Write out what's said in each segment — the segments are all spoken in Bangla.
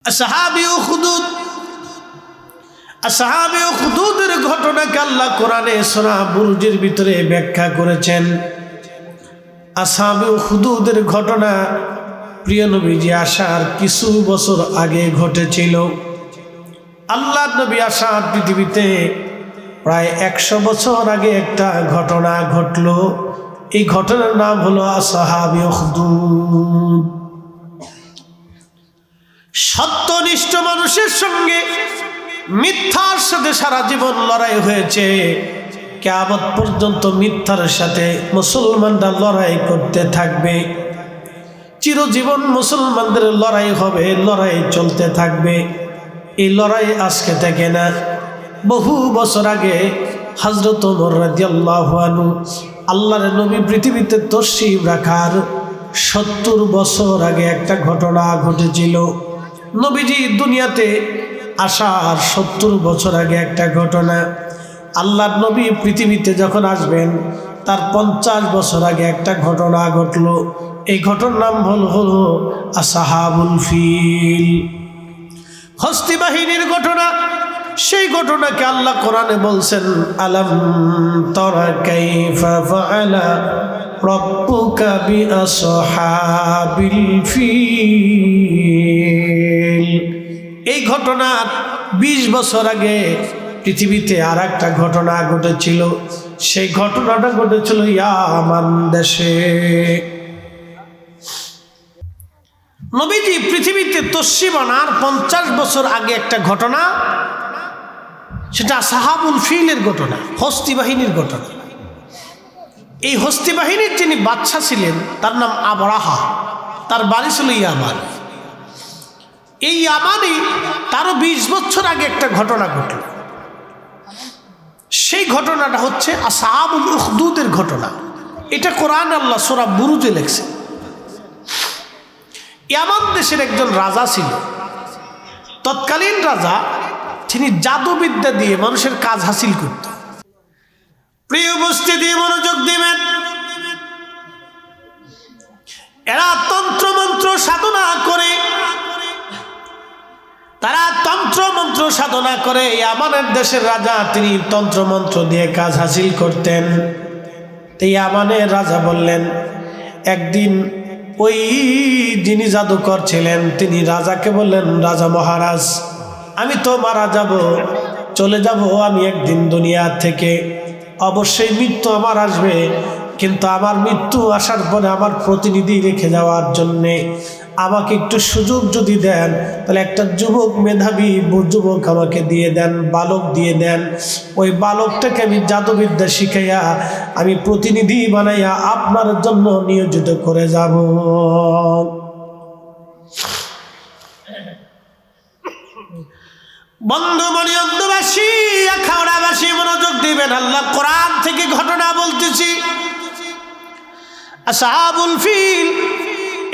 আসহাবে উখদুদের ঘটনাকে আল্লাহ কোরআনে সূরা বুরুজের ভিতরে ব্যাখ্যা করেছেন। আসহাবে উখদুদের ঘটনা প্রিয় নবীজি আসার কিছু বছর আগে ঘটেছিল। আল্লাহর নবী আসার পৃথিবীতে প্রায় 100 বছর আগে একটা ঘটনা ঘটলো। এই ঘটনার নাম হলো আসহাবে উখদুদ। সত্যনিষ্ঠ মানুষের সঙ্গে মিথ্যার সাথে সারা জীবন লড়াই হয়েছে। কিয়ামত পর্যন্ত মিথ্যার সাথে মুসলমানরা লড়াই করতে থাকবে। চিরজীবন মুসলমানদের লড়াই হবে, লড়াই চলতে থাকবে। এই লড়াই আজকে থেকে না, বহু বছর আগে হযরত ওমর রাদিয়াল্লাহু আনহু আল্লাহর নবী পৃথিবীতে তশরীফ রাখার 70 বছর আগে একটা ঘটনা ঘটেছিল। নবীজি দুনিয়াতে আসার 70 বছর আগে একটা ঘটনা। আল্লাহর নবী পৃথিবীতে যখন আসবেন তার 50 বছর আগে একটা ঘটনা ঘটলো। এই ঘটনার নাম হলো আসহাবুল ফিল, হস্তি বাহিনীর ঘটনা। সেই ঘটনাকে আল্লাহ কোরআনে বলছেন, আলাম তারা কাইফা ফাআলা রাব্বুকা বিআসহাবিল ফিল। এই ঘটনা 20 বছর আগে পৃথিবীতে আর একটা ঘটনা ঘটেছিল। সেই ঘটনাটা ঘটেছিল ইয়ামান দেশে। নবীজি পৃথিবীতে তশরীফ আনার 50 বছর আগে একটা ঘটনা, সেটা আসহাবুল ফিলের ঘটনা, হস্তি বাহিনীর ঘটনা। এই হস্তি বাহিনীর যিনি বাদশা ছিলেন তার নাম আবরাহা, তার বাড়ি ছিল ইয়ামান। এই ইয়ামানে তারও 20 বছর আগে একটা ঘটনা ঘটল। সেই ঘটনাটা হচ্ছে আসহাবুল উখদুদের ঘটনা। এটা কোরআন আল্লাহ সূরা বুরুজে লেখছে। ইয়ামান দেশের একজন রাজা ছিল। তৎকালীন রাজা, তিনি জাদুবিদ্যা দিয়ে মানুষের কাজ হাসিল করত। প্রিয় উপস্থিতি, মনোযোগ দিবেন। এরা তন্ত্রমন্ত্র সাধনা করে, তারা তন্ত্রমন্ত্র সাধনা করে। ইয়ামানের দেশের রাজা, তিনি তন্ত্রমন্ত্র দিয়ে কাজ হাসিল করতেন। তো ইয়ামানের রাজা বললেন, একদিন ওই যিনি জাদুকর ছিলেন তিনি রাজাকে বললেন, রাজা মহারাজ, আমি তো মারা যাব, চলে যাব আমি একদিন দুনিয়া থেকে। অবশ্যই মৃত্যু আমার আসবে, কিন্তু আমার মৃত্যু আসার পরে আমার প্রতিনিধি রেখে যাওয়ার জন্যে আমাকে একটু সুযোগ যদি দেন, তাহলে একটা যুবক, মেধাবী যুবক আমাকে দিয়ে দেন, বালক দিয়ে দেন। ওই বালকটাকে আমি জাদুবিদ্যা শিখাইয়া আমি প্রতিনিধি বানাইয়া আপনার জন্য নিয়োজিত করে যাব। বন্ধু মনিয়ন্দবাসী, আখাউড়াবাসী, মনোযোগ দিবেন। আল্লাহ কোরআন থেকে ঘটনা বলতেছি। আসহাবুল ফিল,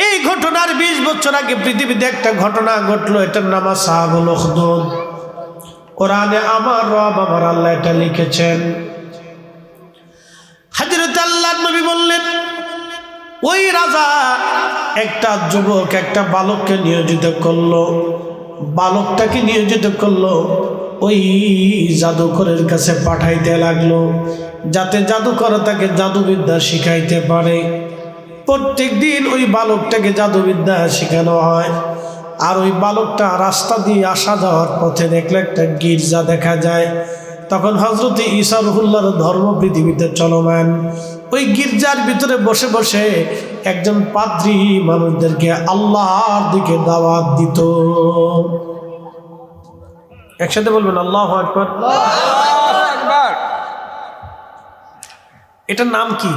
এই ঘটনার 20 বছর আগে পৃথিবীতে একটা ঘটনা ঘটলো। এটার নাম আসহাবুল উখদুদ। কোরআনে আমার রব, আমার আল্লাহ এটা লিখেছেন। হযরত আল্লাহর নবী বললেন, ওই রাজা একটা যুবক, একটা বালককে নিয়োজিত করলো। বালকটাকে নিয়োজিত করলো, ওই জাদুকরের কাছে পাঠাইতে লাগলো, যাতে জাদুকর তাকে জাদুবিদ্যা শিখাইতে পারে। প্রত্যেক দিন ওই বালকটাকে জাদুবিদ্যা শেখানো হয়। আর ওই বালকটা রাস্তা দিয়ে আসা যাওয়ার পথে দেখলে একটা গির্জা দেখা যায়। তখন হযরত ঈসা রুহুল্লাহর ধর্ম পৃথিবীতে চলমান। ওই গির্জার ভিতরে বসে বসে একজন পাদ্রী মানুষদেরকে আল্লাহর দিকে দাওয়াত দিত। একসাথে বলবেন আল্লাহু আকবার। এটার নাম কি?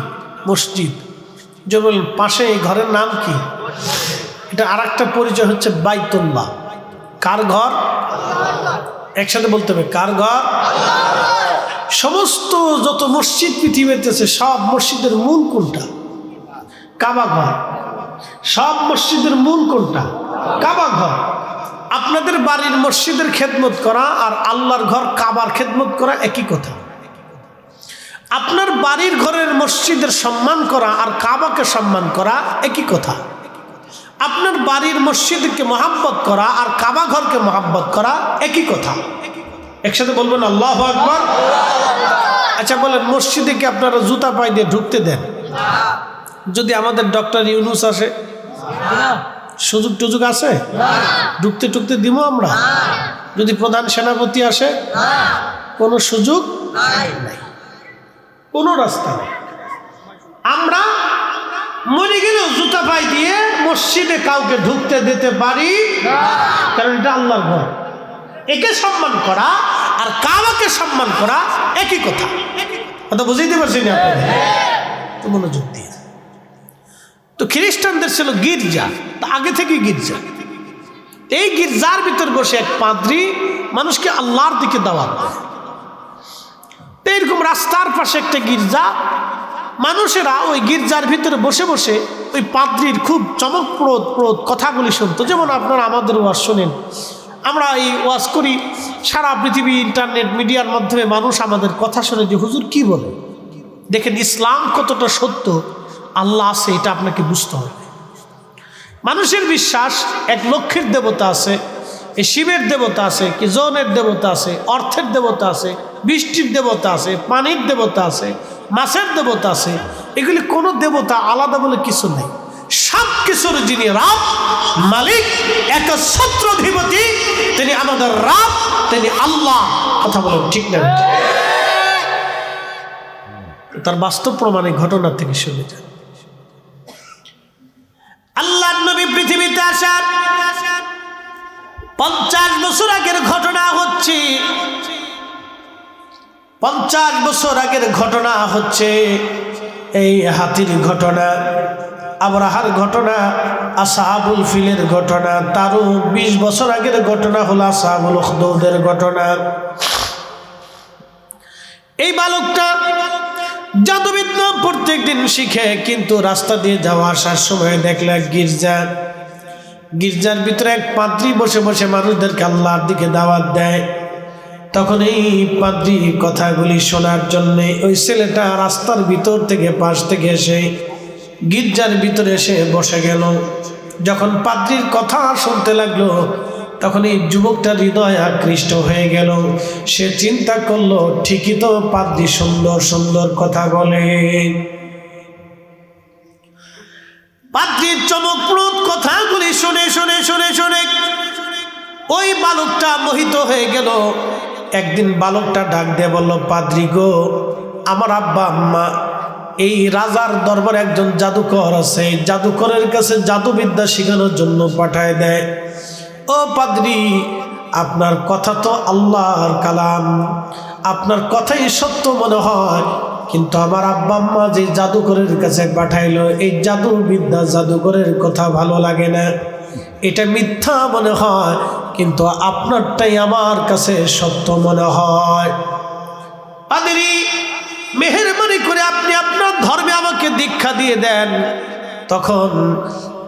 মসজিদ। যে বললেন পাশে এই ঘরের নাম কি? এটা আর একটা পরিচয় হচ্ছে বাইতুল্লাহ। কার ঘর? একসাথে বলতে হবে, কার ঘর? সমস্ত যত মসজিদ পৃথিবীতে আছে, সব মসজিদের মূল কোনটা? কাবা ঘর। সব মসজিদের মূল কোনটা? কাবা ঘর। আপনাদের বাড়ির মসজিদের খেদমত করা আর আল্লাহর ঘর কাবার খেদমত করা একই কথা। আপনার বাড়ির ঘরের মসজিদের সম্মান করা আর কাবাকে সম্মান করা একই কথা। আপনার বাড়ির মসজিদকে মহাব্বত করা আর কাবা ঘরকে মহাব্বত করা একই কথা। একসাথে বলবেন আল্লাহু আকবার। আচ্ছা বলেন, মসজিদে কি আপনারা জুতা পায়ে দিয়ে ঢুকতে দেন? যদি আমাদের ডক্টর ইউনুস আসে, সুযোগ টুযোগ আছে? ঢুকতে টুকতে দিব আমরা? যদি প্রধান সেনাপতি আসে, কোনো সুযোগ নাই, কোনো রাস্তা নেই। আমরা মরে গেলেও জুতা পায়ে দিয়ে মসজিদে কাউকে ঢুকতে দিতে পারি, কারণ এটা আল্লাহর ঘর। একে সম্মান করা আর কাবাকে সম্মান করা একই কথা। কথা বুঝাইতে পারছি না আপনাদের? তো মনোযোগ দিয়ে। তো খ্রিস্টানদের ছিল গির্জা, তা আগে থেকে গির্জা। এই গির্জার ভিতর বসে এক পাদ্রী মানুষকে আল্লাহর দিকে দাওয়াত দেয়। তো এরকম রাস্তার পাশে একটা গির্জা, মানুষেরা ওই গির্জার ভিতরে বসে বসে ওই পাদ্রীর খুব চমকপ্রদ কথাগুলি শুনতো। যেমন আপনারা আমাদের ওয়াজ শোনেন, আমরা এই ওয়াজ করি, সারা পৃথিবী ইন্টারনেট মিডিয়ার মাধ্যমে মানুষ আমাদের কথা শুনে যে হুজুর কি বলে। দেখেন ইসলাম কতটা সত্য, আল্লাহ আছে এটা আপনাকে বুঝতে হবে। মানুষের বিশ্বাস এক লক্ষ্মীর দেবতা আছে, এই শিবের দেবতা আছে, কি জনের দেবতা আছে, অর্থের দেবতা আছে, বৃষ্টির দেবতা আছে, পানির দেবতা আছে, মাছের দেবতা আছে। এগুলি কোনো দেবতা আলাদা বলে কিছু নেই। সব কিছুর যিনি রব, মালিক, একচ্ছত্র অধিপতি, তিনি আমাদের রব, তিনি আল্লাহ। কথা বলেন ঠিক না? তার বাস্তব প্রমাণে ঘটনা থেকে শুনে যান। আল্লাহর নবী পৃথিবীতে আসার 50 বছর আগের ঘটনা হচ্ছে। 50 বছর আগের ঘটনা হচ্ছে এই হাতির ঘটনা, আবরাহার ঘটনা, আসহাবুল ফিলের ঘটনা। তারও 20 বছর আগের ঘটনা হলো আসহাবুল উখদুদের ঘটনা। এই বালকটা জাদুবিদ্যা প্রত্যেক দিন শিখে, কিন্তু রাস্তা দিয়ে যাওয়া আসার সময় দেখলে গির্জার ভিতরে এক পাদ্রী বসে বসে মানুষদেরকে আল্লাহর দিকে দাওয়াত দেয়। তখন এই পাদ্রী কথাগুলি শোনার জন্যে ওই ছেলেটা রাস্তার ভিতর থেকে পাশ থেকে এসে গির্জার ভিতরে এসে বসে গেল। যখন পাদ্রীর কথা শুনতে লাগলো, তখন এই যুবকটার হৃদয় আকৃষ্ট হয়ে গেল। সে চিন্তা করলো, ঠিকই তো পাদ্রী সুন্দর সুন্দর কথা বলে। পাদ্রীর চমকপ্রদ কথাগুলি শুনে শুনে শুনে শুনে ওই বালকটা মোহিত হয়ে গেল। একদিন বালকটা ডাক দিয়ে বলল, পাদ্রী গো, আমার আব্বা আম্মা এই রাজার দরবারে একজন জাদুকর আছে, জাদুকরের কাছে জাদুবিদ্যা শেখানোর জন্য পাঠায় দেয়। ও পাদ্রী, আপনার কথা তো আল্লাহর কালাম, আপনার কথাই সত্য মনে হয়, কিন্তু আমার আব্বা আম্মা যে জাদুকরের কাছে পাঠাইলো, এই জাদুবিদ্যা জাদুকরের কথা ভালো লাগে না, এটা মিথ্যা মনে হয়, কিন্তু আপনারটাই আমার কাছে সত্য মনে হয়। পাদ্রী, মেহেরবানি করে আপনি আপনার ধর্মে আমাকে দীক্ষা দিয়ে দেন। তখন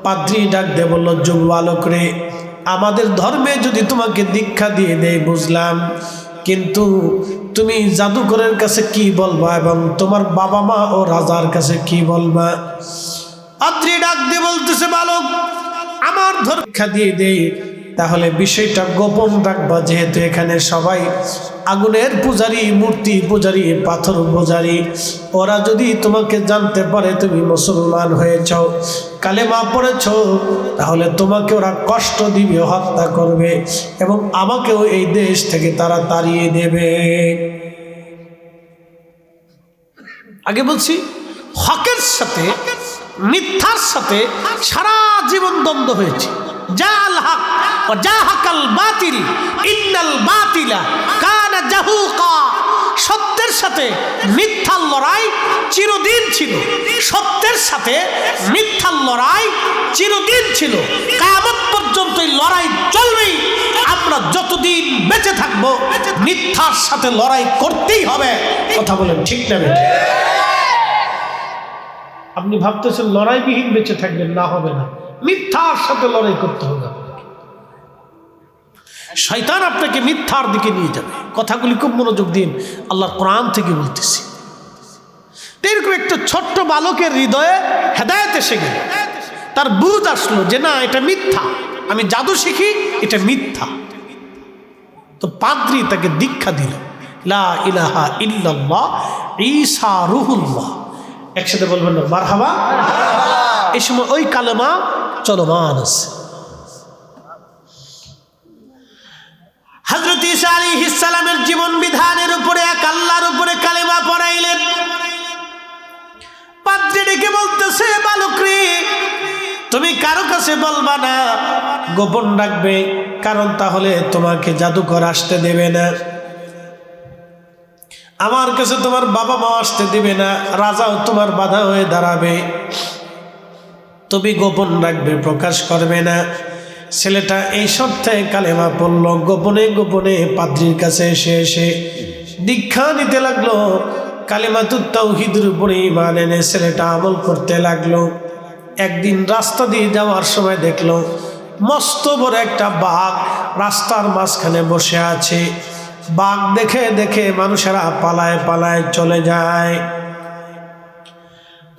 পাদ্রী ডাক দিয়ে বলল, যুব বালক রে, আমাদের ধর্মে যদি তোমাকে দীক্ষা দিয়ে দেয় বুঝলাম, কিন্তু তুমি জাদুকরের কাছে কি বলবা এবং তোমার বাবা মা ও রাজার কাছে কি বলবা? পাদ্রী ডাক দিয়ে বলতেছে, বালক, আমার ধর্ম দীক্ষা দিয়ে দেয়, তাহলে বিষয়টা গোপন রাখবা, যেহেতু এখানে সবাই আগুনের পূজারী, মূর্তি পূজারী, পাথর পূজারী। ওরা যদি তোমাকে জানতে পারে তুমি মুসলমান হয়েছ, কালেমা পড়েছ, তাহলে তোমাকে ওরা কষ্ট দিবে, হত্যা করবে, এবং আমাকেও এই দেশ থেকে তারা তাড়িয়ে দেবে। আগে বলছি, হকের সাথে মিথ্যার সাথে সারা জীবন দ্বন্দ্ব হয়েছে। জাল হক ও জাহাকাল বাতিল, ইন্নাল বাতিলা কানা জাহুকা। সত্যের সাথে মিথ্যার লড়াই চিরদিন ছিল, সত্যের সাথে মিথ্যার লড়াই চিরদিন ছিল, কিয়ামত পর্যন্ত এই লড়াই চলবেই। আমরা যতদিন বেঁচে থাকবো মিথ্যার সাথে লড়াই করতেই হবে। কথা বলেন ঠিক না? আপনি ভাবতেছেন লড়াইবিহীন বেঁচে থাকবেন, না, হবে না, মিথ্যার সাথে লড়াই করতে হবে। শয়তান আপনাকে মিথ্যার দিকে নিয়ে যাবে। কথাগুলি খুব মনোযোগ দিন, আল্লাহর কোরআন থেকে বলতেছি। এরকম একটা ছোট্ট বালকের হৃদয়ে হেদায়েত এসে গেল। তার বুঝ আসলো যে না এটা মিথ্যা, আমি জাদু শিখি, এটা মিথ্যা। তো পাদ্রী তাকে দীক্ষা দিল, লা ইলাহা ইল্লাল্লাহ ঈসা রুহুল্লাহ। একসাথে বলবেন না মারহাবা। এই সময় ওই কালেমা চলমান আছে। হযরত ঈসা আলাইহিস সালামের জীবন বিধানের উপরে এক আল্লাহর উপরে কালেমা পড়াইলেন। পাদ্রী ডেকে বলতেছে, বালক রে, তুমি কারো কাছে বলবা না, গোপন রাখবে, কারণ তাহলে তোমাকে জাদুকর আসতে দেবে না, আমার কাছে তোমার বাবা মা আসতে দেবে না, রাজাও তোমার বাধা হয়ে দাঁড়াবে, তুমি গোপন রাখবে, প্রকাশ করবে না। ছেলেটা এই সপ্তাহে কালেমা পড়ল, গোপনে গোপনে পাদ্রীর কাছে এসে দীক্ষা নিতে লাগলো। কালেমাতুত তাওহীদের উপরে ঈমান এনে ছেলেটা আমল করতে লাগলো। একদিন রাস্তা দিয়ে যাওয়ার সময় দেখলো মস্ত বড় একটা বাঘ রাস্তার মাঝখানে বসে আছে। বাঘ দেখে দেখে মানুষেরা পালায় পালায় চলে যায়।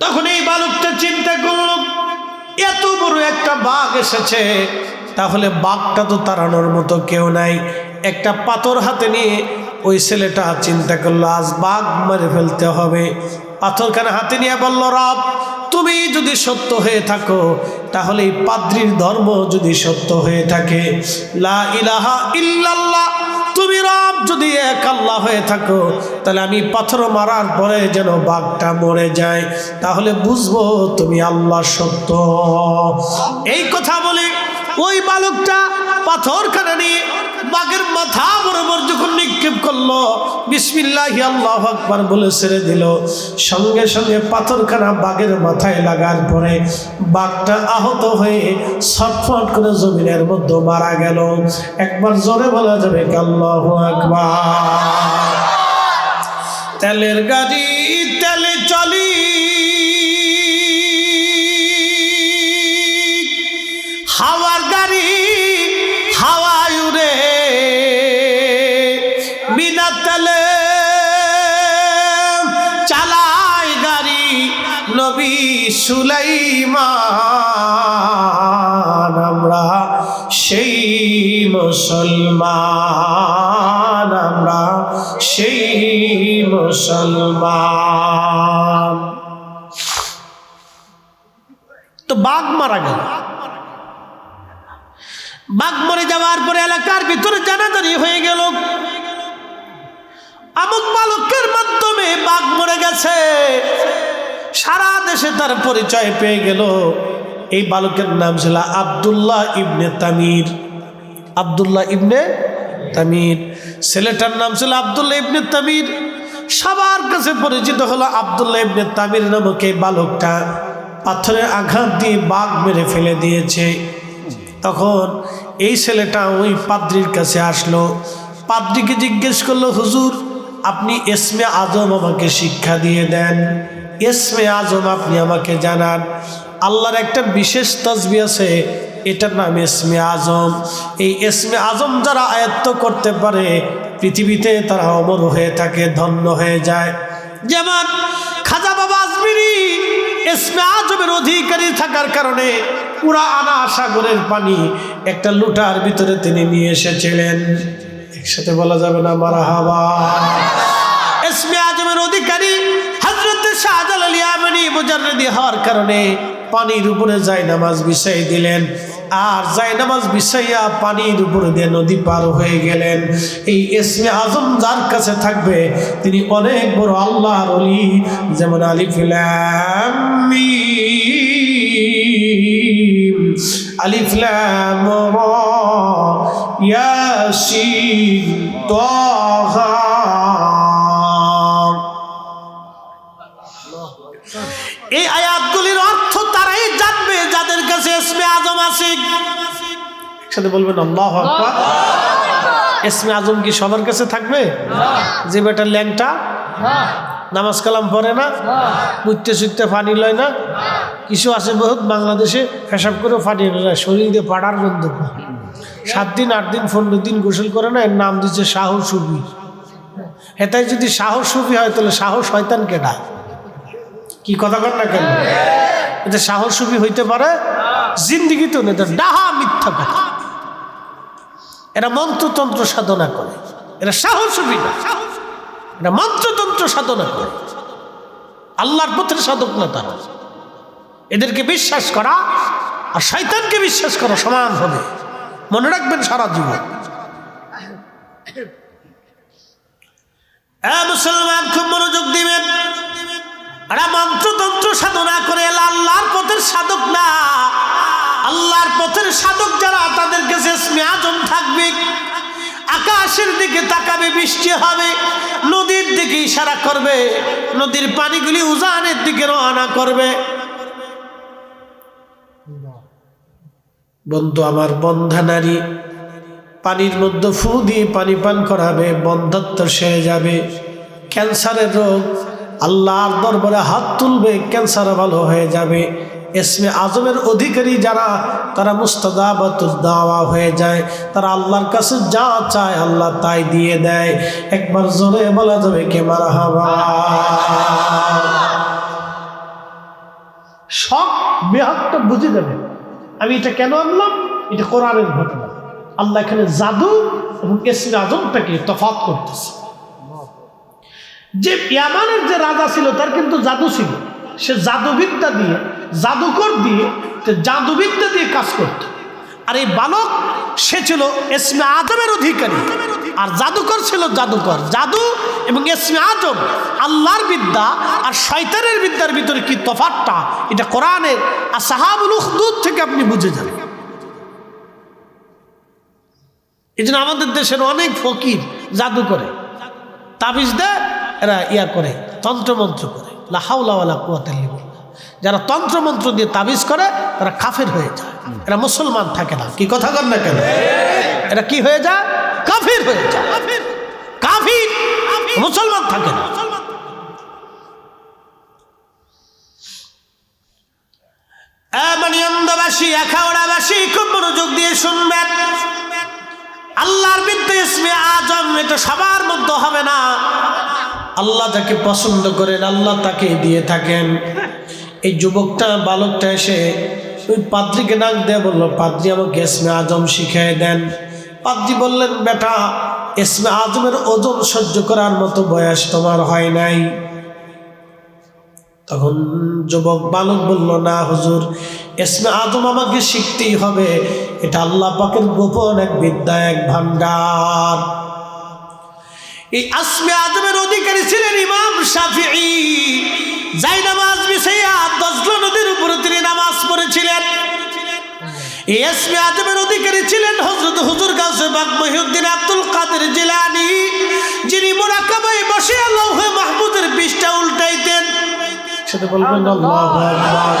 তখন এই বালকটা চিন্তা করলো, এত বড় একটা বাঘ এসেছে, তাহলে বাঘটা তো তাড়ানোর মতো কেউ নাই। একটা পাথর হাতে নিয়ে ওই ছেলেটা চিন্তা করলো, আজ বাঘ মেরে ফেলতে হবে। পাথরখানা হাতে নিয়ে বলল, রব তুমি যদি সত্য হয়ে থাকো, তাহলে এই পাদ্রীর ধর্ম যদি সত্য হয়ে থাকে, লা ইলাহা ইল্লাল্লাহ, তুমি রব যদি এক আল্লাহ হয়ে থাকো, তাহলে আমি পাথর মারার পরে যেন বাঘটা মরে যায়, তাহলে বুঝবো তুমি আল্লাহ সত্য। এই কথা বলে ওই বালকটা পাথরখানা নিয়ে বাঘের মাথা বরাবর যখন নিক্ষেপ করলো, বিসমিল্লাহি আল্লাহু আকবার বলে ছেড়ে দিল, সঙ্গে সঙ্গে পাথরখানা বাঘের মাথায় লাগার পরে বাঘটা আহত হয়ে ছটফট করে জমিনের মধ্যে মারা গেল। একবার জোরে বলা যাবে আল্লাহু আকবার। তেলের গাড়ি তেলে চলি, হাওয়ার গাড়ি হাওয়ায় উড়ে, বিনা তেলে চালায় গাড়ি নবী সুলাইমান। আমরা সেই মুসলমান, আমরা সেই মুসলমান। তো বাঘ মারা গেল। বাঘ মরে যাওয়ার পরে এলাকার ভিতরে জানাজানি হয়ে গেল, আমুক বালকের মাধ্যমে বাঘ মরে গেছে। সারা দেশে তার পরিচয় পেয়ে গেল। এই বালকের নাম ছিল আব্দুল্লাহ ইবনে তামির। আব্দুল্লাহ ইবনে তামির, ছেলেটার নাম ছিল আব্দুল্লাহ ইবনে তামির। সবার কাছে পরিচিত হলো আব্দুল্লাহ ইবনে তামির নামক এই বালকটা পাথরের আঘাত দিয়ে বাঘ মেরে ফেলে দিয়েছে। তখন এই ছেলেটা ওই পাদ্রীর কাছে আসলো, পাদ্রীকে জিজ্ঞেস করলো, হুজুর আপনি ইসমে আজম আমাকে শিক্ষা দিয়ে দেন, ইসমে আজম আপনি আমাকে জানান। আল্লাহর একটা বিশেষ তাসবিহ আছে, এটার নাম ইসমে আজম। এই ইসমে আজম যারা আয়ত্ত করতে পারে পৃথিবীতে তারা অমর হয়ে থাকে, ধন্য হয়ে যায়। যেমন খাজা বাবা আজমিরি ইসমে আজমের অধিকারী থাকার কারণে পুরা আনা সাগরের পানি একটা লুটার ভিতরে তিনি নিয়ে এসেছিলেন। একসাথে বলা যাবে না মারহাবা। ইসমে আজমের অধিকারী হযরত শাহজালাল ইয়ামানি মুজাররিদি হওয়ার কারণে পানির উপরে জায়নামাজ বিছাই দিলেন, আর জায়নামাজ বিছাইয়া পানির উপরে দিয়ে নদী পার হয়ে গেলেন। এই ইসমে আজম যার কাছে থাকবে তিনি অনেক বড় আল্লাহর ওলি। যেমন আলিফ লাম মিম, আলিফ লাম রা, ইয়াসিন, তাহা। এই আয়াতগুলির অর্থ তারাই জানবে যাদের কাছে ইসমে আজম আছে। একসাথে বলবেন আল্লাহু আকবার। ইসমে আজম কি সবার কাছে থাকবে? যে বেটা ল্যাংটা, নামাজ কালাম পড়ে না, মুইতে সুইতে পানি লয় না, কিছু আছে বহুত বাংলাদেশে পেশাব করে পানি লয়, শরীর দিয়ে পাড়ার বন্ধ, 7 দিন 8 দিন 15 দিন গোসল করে না, এর নাম দিচ্ছে সাহস সুফি। এটাই যদি সাহস সুফি হয় তাহলে সাহস শয়তান কেডা? কি কথা কর না কেন? এটা সাহস সুফি হইতে পারে? জিন্দিগিতে নেতা ডাহা মিথ্যা কথা। এরা মন্ত্রতন্ত্র সাধনা করে, এরা সাহসী না, এরা মন্ত্রতন্ত্র সাধনা করে, আল্লাহর পথের সাধক না তারা। এদেরকে বিশ্বাস করা আর শয়তানকে বিশ্বাস করা সমান হবে, মনে রাখবেন সারা জীবন। মুসলমান খুব মনোযোগ দিবেন, এরা মন্ত্রতন্ত্র সাধনা করে, আল্লাহর পথের সাধক না। আল্লাহর পথের সাধক যারা, তাদের কাছে ইসমে আজম থাকবে, আকাশের দিকে তাকাবে, বৃষ্টি হবে, নদীর দিকে ইশারা করবে, নদীর পানিগুলি উজানের দিকে রওনা করবে। বন্ধু আমার, বন্ধা নারী পানির মধ্যে ফু দিয়ে পানি পান করাবে, বন্ধাত্ম সেরে যাবে। ক্যান্সারের রোগ আল্লাহর দরবারে হাত তুলবে, ক্যান্সার ভালো হয়ে যাবে। ইসমে আজমের অধিকারী যারা, তারা মুস্তাজাবাতুদ দাওয়া হয়ে যায়, তারা আল্লাহর কাছে যা চায় আল্লাহ তাই দিয়ে দেয়। একবার জোরে বলা যাবে কে মারহাবা। সব বেহাতটা বুঝে যাবে। আমি এটা কেন আনলাম, এটা কোরআনের ঘটনা। আল্লাহ এখানে জাদু এবং ইসমে আজমটাকে তফাৎ করতেছে। যে ইয়ামানের যে রাজা ছিল, তার কিন্তু জাদু ছিল, সে জাদুবিদ্যা দিয়ে, জাদুকর দিয়ে, জাদুবিদ্যা দিয়ে কাজ করত। আর এই বালক সে ছিল ইসমে আজমের অধিকারী, আর জাদুকর ছিল জাদুকর। জাদু এবং ইসমে আজম, আল্লাহর বিদ্যা আর শয়তানের বিদ্যার ভিতরে কি তফাৎটা, এটা কোরআনের আসহাবুল উখদুদ থেকে আপনি বুঝে যাবেন। এই জন্য আমাদের দেশের অনেক ফকির জাদু করে, তাবিজ দেয়, এরা ইয়া করে, তন্ত্রমন্ত্র করে। লা হাওলা ওয়ালা কুওয়াতা ইল্লা বিল্লাহ। যারা তন্ত্রমন্ত্র দিয়ে তাবিজ করে তারা কাফের হয়ে যায়, এরা মুসলমান থাকে না। কি কথা বল না কেন? এরা কি হয়ে যায়? কাফের হয়ে যায়। কাফির, মুসলমান থাকে না। মানিয়ান্দাবাসী, আখাউড়াবাসী খুব মনোযোগ দিয়ে শুনবেন। আল্লাহর বিদ্যা ইসমে আজম এটা সবার মধ্যে হবে না। আল্লাহ যাকে পছন্দ করেন আল্লাহ তাকে দিয়ে থাকেন। এই যুবকটা, বালকটা এসে ওই পাদ্রীকে ডাক দিয়ে বললো, পাদ্রী আমাকে ইসমে আজম শিখিয়ে দেন। পাদ্রী বললেন, বেটা ইসমে আজমের ওজন সহ্য করার মতো বয়স তোমার হয় নাই। তখন যুবক বালক বলল, না হুজুর, ইসমে আজম আমাকে শিখতেই হবে, এটা আল্লাহ পাকের গোপন এক বিদ্যা, এক ভান্ডার। এই ইসমে আজমের অধিকারী ছিলেন ইমাম শাফিঈ। যাই নামাজ বিছাইয়া দজলা নদীর উপরে তিনি নামাজ পড়েছিলেন। এই ইসমে আজমের অধিকারী ছিলেন হযরত হুজুর গাউসে পাক মহিউদ্দিন আব্দুল কাদের জিলানী, যিনি মুরাকাবায় বসে আল্লাহে মাহমুদের পৃষ্ঠা উল্টাইতেন। সেটা বলবেন আল্লাহু আকবার।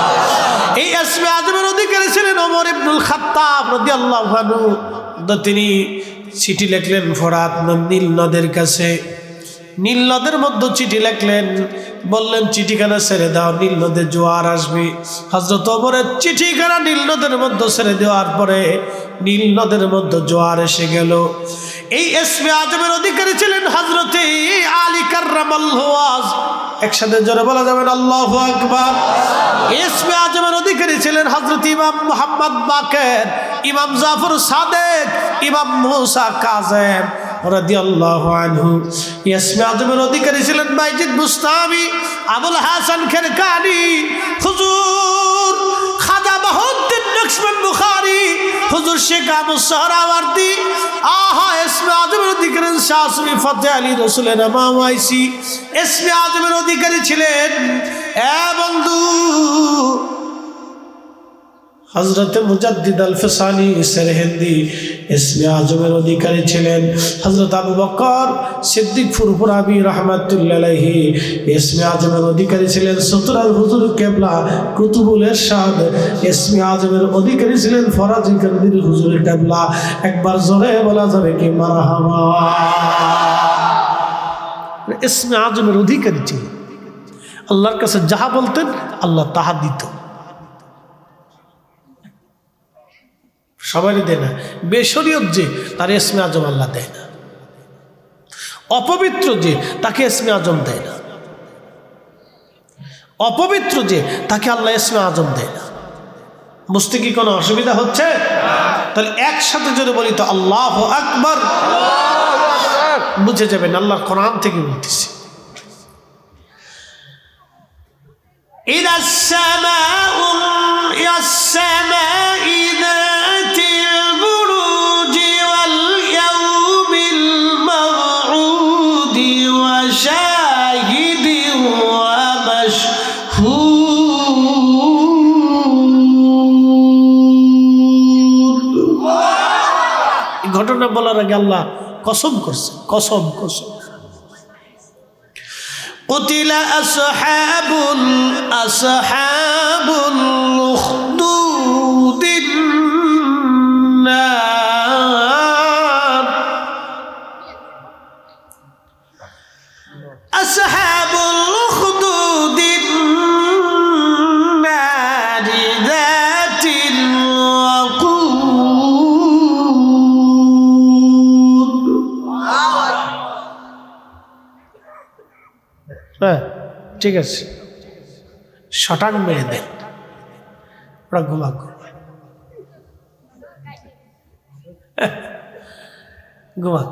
এই ইসমে আজমের অধিকারী ছিলেন ওমর ইবনুল খাত্তাব রাদিয়াল্লাহু আনহু। তিনি চিঠি লিখলেন ফোরাত নীল নদের কাছে। নীল নদের মধ্যে চিঠি লিখলেন, বললেন চিঠিখানা ছেড়ে দাও, নীল নদে জোয়ার আসবে। হযরত ওমরের চিঠিখানা নীল নদের মধ্যে ছেড়ে দেওয়ার পরে নীল নদের মধ্যে জোয়ার এসে গেল। এই ইসমে আজমের অধিকারী ছিলেন হযরতে আলী কাররামাল্লাহু ওয়াজ। একসাথে জোরে বলা যাবেন আল্লাহু আকবার। ইসমে আজমের অধিকারী ছিলেন হযরত ইমাম মুহাম্মদ বাকের, ইমাম জাফর সাদেক, ইমাম মুসা কাযেম রাদিয়াল্লাহু আনহু। ইসমে আজমের অধিকারী ছিলেন বাইজিদ বুস্তামি, আবুল হাসান খেরকানি, হুজুর খাজা বাহাউদ্দিন নকশবন্দ বুখারী, হুজুর শেখ আবু সোহরাওয়ার্দী। আহা, ইসমে আজমের অধিকারী শাহ সুফি ফতেহ আলী রসুলের মাওয়াইসি ইসমে আজমের অধিকারী ছিলেন। বন্ধু, হযরত মুজাদ্দিদ আল ফিসানি সেরহিন্দি ইসমে আজমের অধিকারী ছিলেন। হযরত আবু বকর সিদ্দিক ফুরফুরাবি রাহমাতুল্লাহ আলাইহি ইসমে আজমের অধিকারী ছিলেন। সুতরাং হুজুর কেবলা কুতুবুল ইরশাদ ইসমে আজমের অধিকারী ছিলেন। ফরাজি কান্দির হুজুর কেবলা। একবার জোরে বলা যাবে কি মারহাবা। ইসমে আজমের অধিকারী ছিলেন। আল্লাহর কাছে যাহা বলতেন আল্লাহ তাহা দিত। সবাই দেয় না। বেশরিয়ত যে, তার ইসমে আজম আল্লাহ দেয় না। অপবিত্র যে, তাকে ইসমে আজম দেয় না। অপবিত্র যে, তাকে আল্লাহ ইসমে আজম দেয় না। বুঝতে কি কোনো অসুবিধা হচ্ছে? তাহলে একসাথে যদি বলি তো আল্লাহু আকবার, বুঝে যাবেন আল্লাহর কোরআন থেকে বলতেছি। إذا السماء ذات البروج واليوم الموعود وشاهد ومشهود। ঘটনা বলার আগে আল্লাহ কসম করছে, কসম কসম। قتل أصحاب الأخدود النار، أصحاب الأخدود النار ذات الوقود। হ্যাঁ ঠিক আছে, শটান মেরে দেন, ওরা ঘুমাক, ঘুমাক,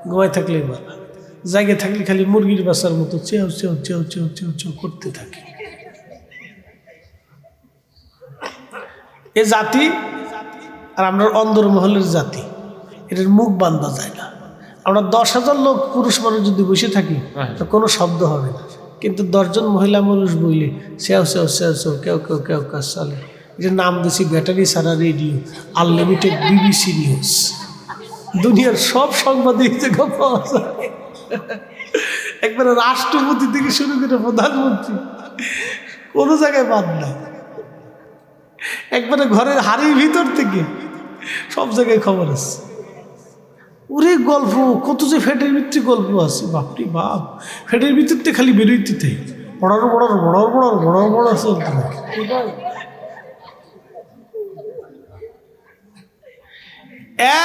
ঘুমাই থাকলেই ভালো, জায়গায় থাকলে খালি মুরগির বাসার মতো চেউ চেউ চেউ চেউ চেউ চেউ করতে থাকে। এ জাতি আর আমরা অন্দরমহলের জাতি, এটার মুখ বান্ধা যায় না। আমরা 10,000 লোক পুরুষ মানুষ যদি বসে থাকি তো কোনো শব্দ হবে না, কিন্তু 10 জন মহিলা মানুষ বললে সেও সেও সেও সেও কেউ কেউ কেউ কাজ চলে। এটার নাম দিয়েছি ব্যাটারি ছাড়া রেডিও, আনলিমিটেড BBC নিউজ। দুনিয়ার সব সংবাদ এই জায়গায় পাওয়া যায়, একবারে রাষ্ট্রপতি থেকে শুরু করে প্রধানমন্ত্রী, কোনো জায়গায় বাদ নাই। একবারে ঘরের হাড়ির ভিতর থেকে সব জায়গায় খবর আছে। ওরে গল্প কত যে ফ্যাটের ভিতরে গল্প আছে, বাপরি বাপ, ফ্যাটের ভিতরতে খালি বেরোইতে বড় বড় বড় বড় বড় বড় চলতে থাকে।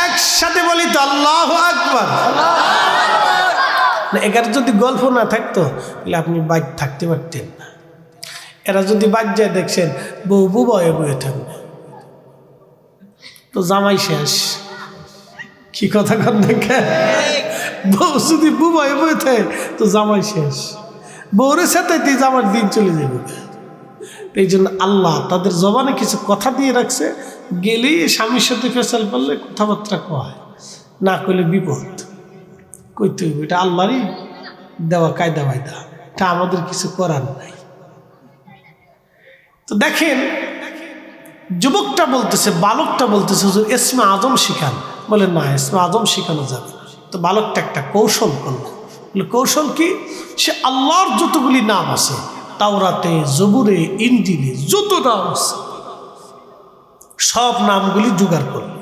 একসাথে বলি তো আল্লাহু আকবার। না, এখানে যদি গল্প না থাকতো তাহলে আপনি বাইক থাকতে পারতেন না। এরা যদি বাইক যায় দেখছেন বউ বউ বয়ে বয়ে থাকবে, তো জামাই শেষ। কি কথা কর দেখে, বউ যদি বুবাই বয়ে থাকে তো জামাই শেষ, বউরের সাথে জামার দিন চলে যাবে। এই জন্য আল্লাহ তাদের জবানে কিছু কথা দিয়ে রাখছে, গেলেই স্বামীর সাথে ফেসাল পারলে কথাবার্তা কয়, না করলে বিপদ। কইতে হইব, এটা আল্লাহরই দেওয়া কায়দা বায়দা, এটা আমাদের কিছু করার নাই। তো দেখেন যুবকটা বলতেছে, বালকটা বলতেছে হুজুর ইসমে আজম শিখান। বলে না, ইসমে আজম শিখানো যাবে না। তো বালকটা একটা কৌশল করলো। কৌশল কি? সে আল্লাহর যতগুলি নাম আছে তাওরাতে, জবুরে, ইনজিলে যত নাম আছে সব নামগুলি জোগাড় করল।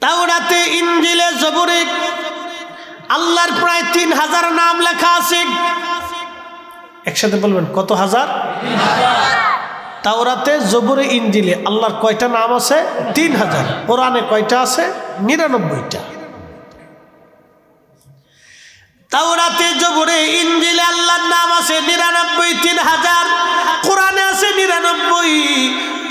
তাওরাতে, ইনজিলে, জবুরে আল্লাহর প্রায় 3000 নাম লেখা আছে। একসাথে বলবেন কত হাজার? তাওরাতে, জবুরে, ইনজিলে আল্লাহর কয়টা নাম আছে? 3000। কোরআনে কয়টা আছে? 99টা। তাওরাতে, জবুরে, ইনজিলে আল্লাহর নাম আছে 99, 3000। কোরআনে আছে 99।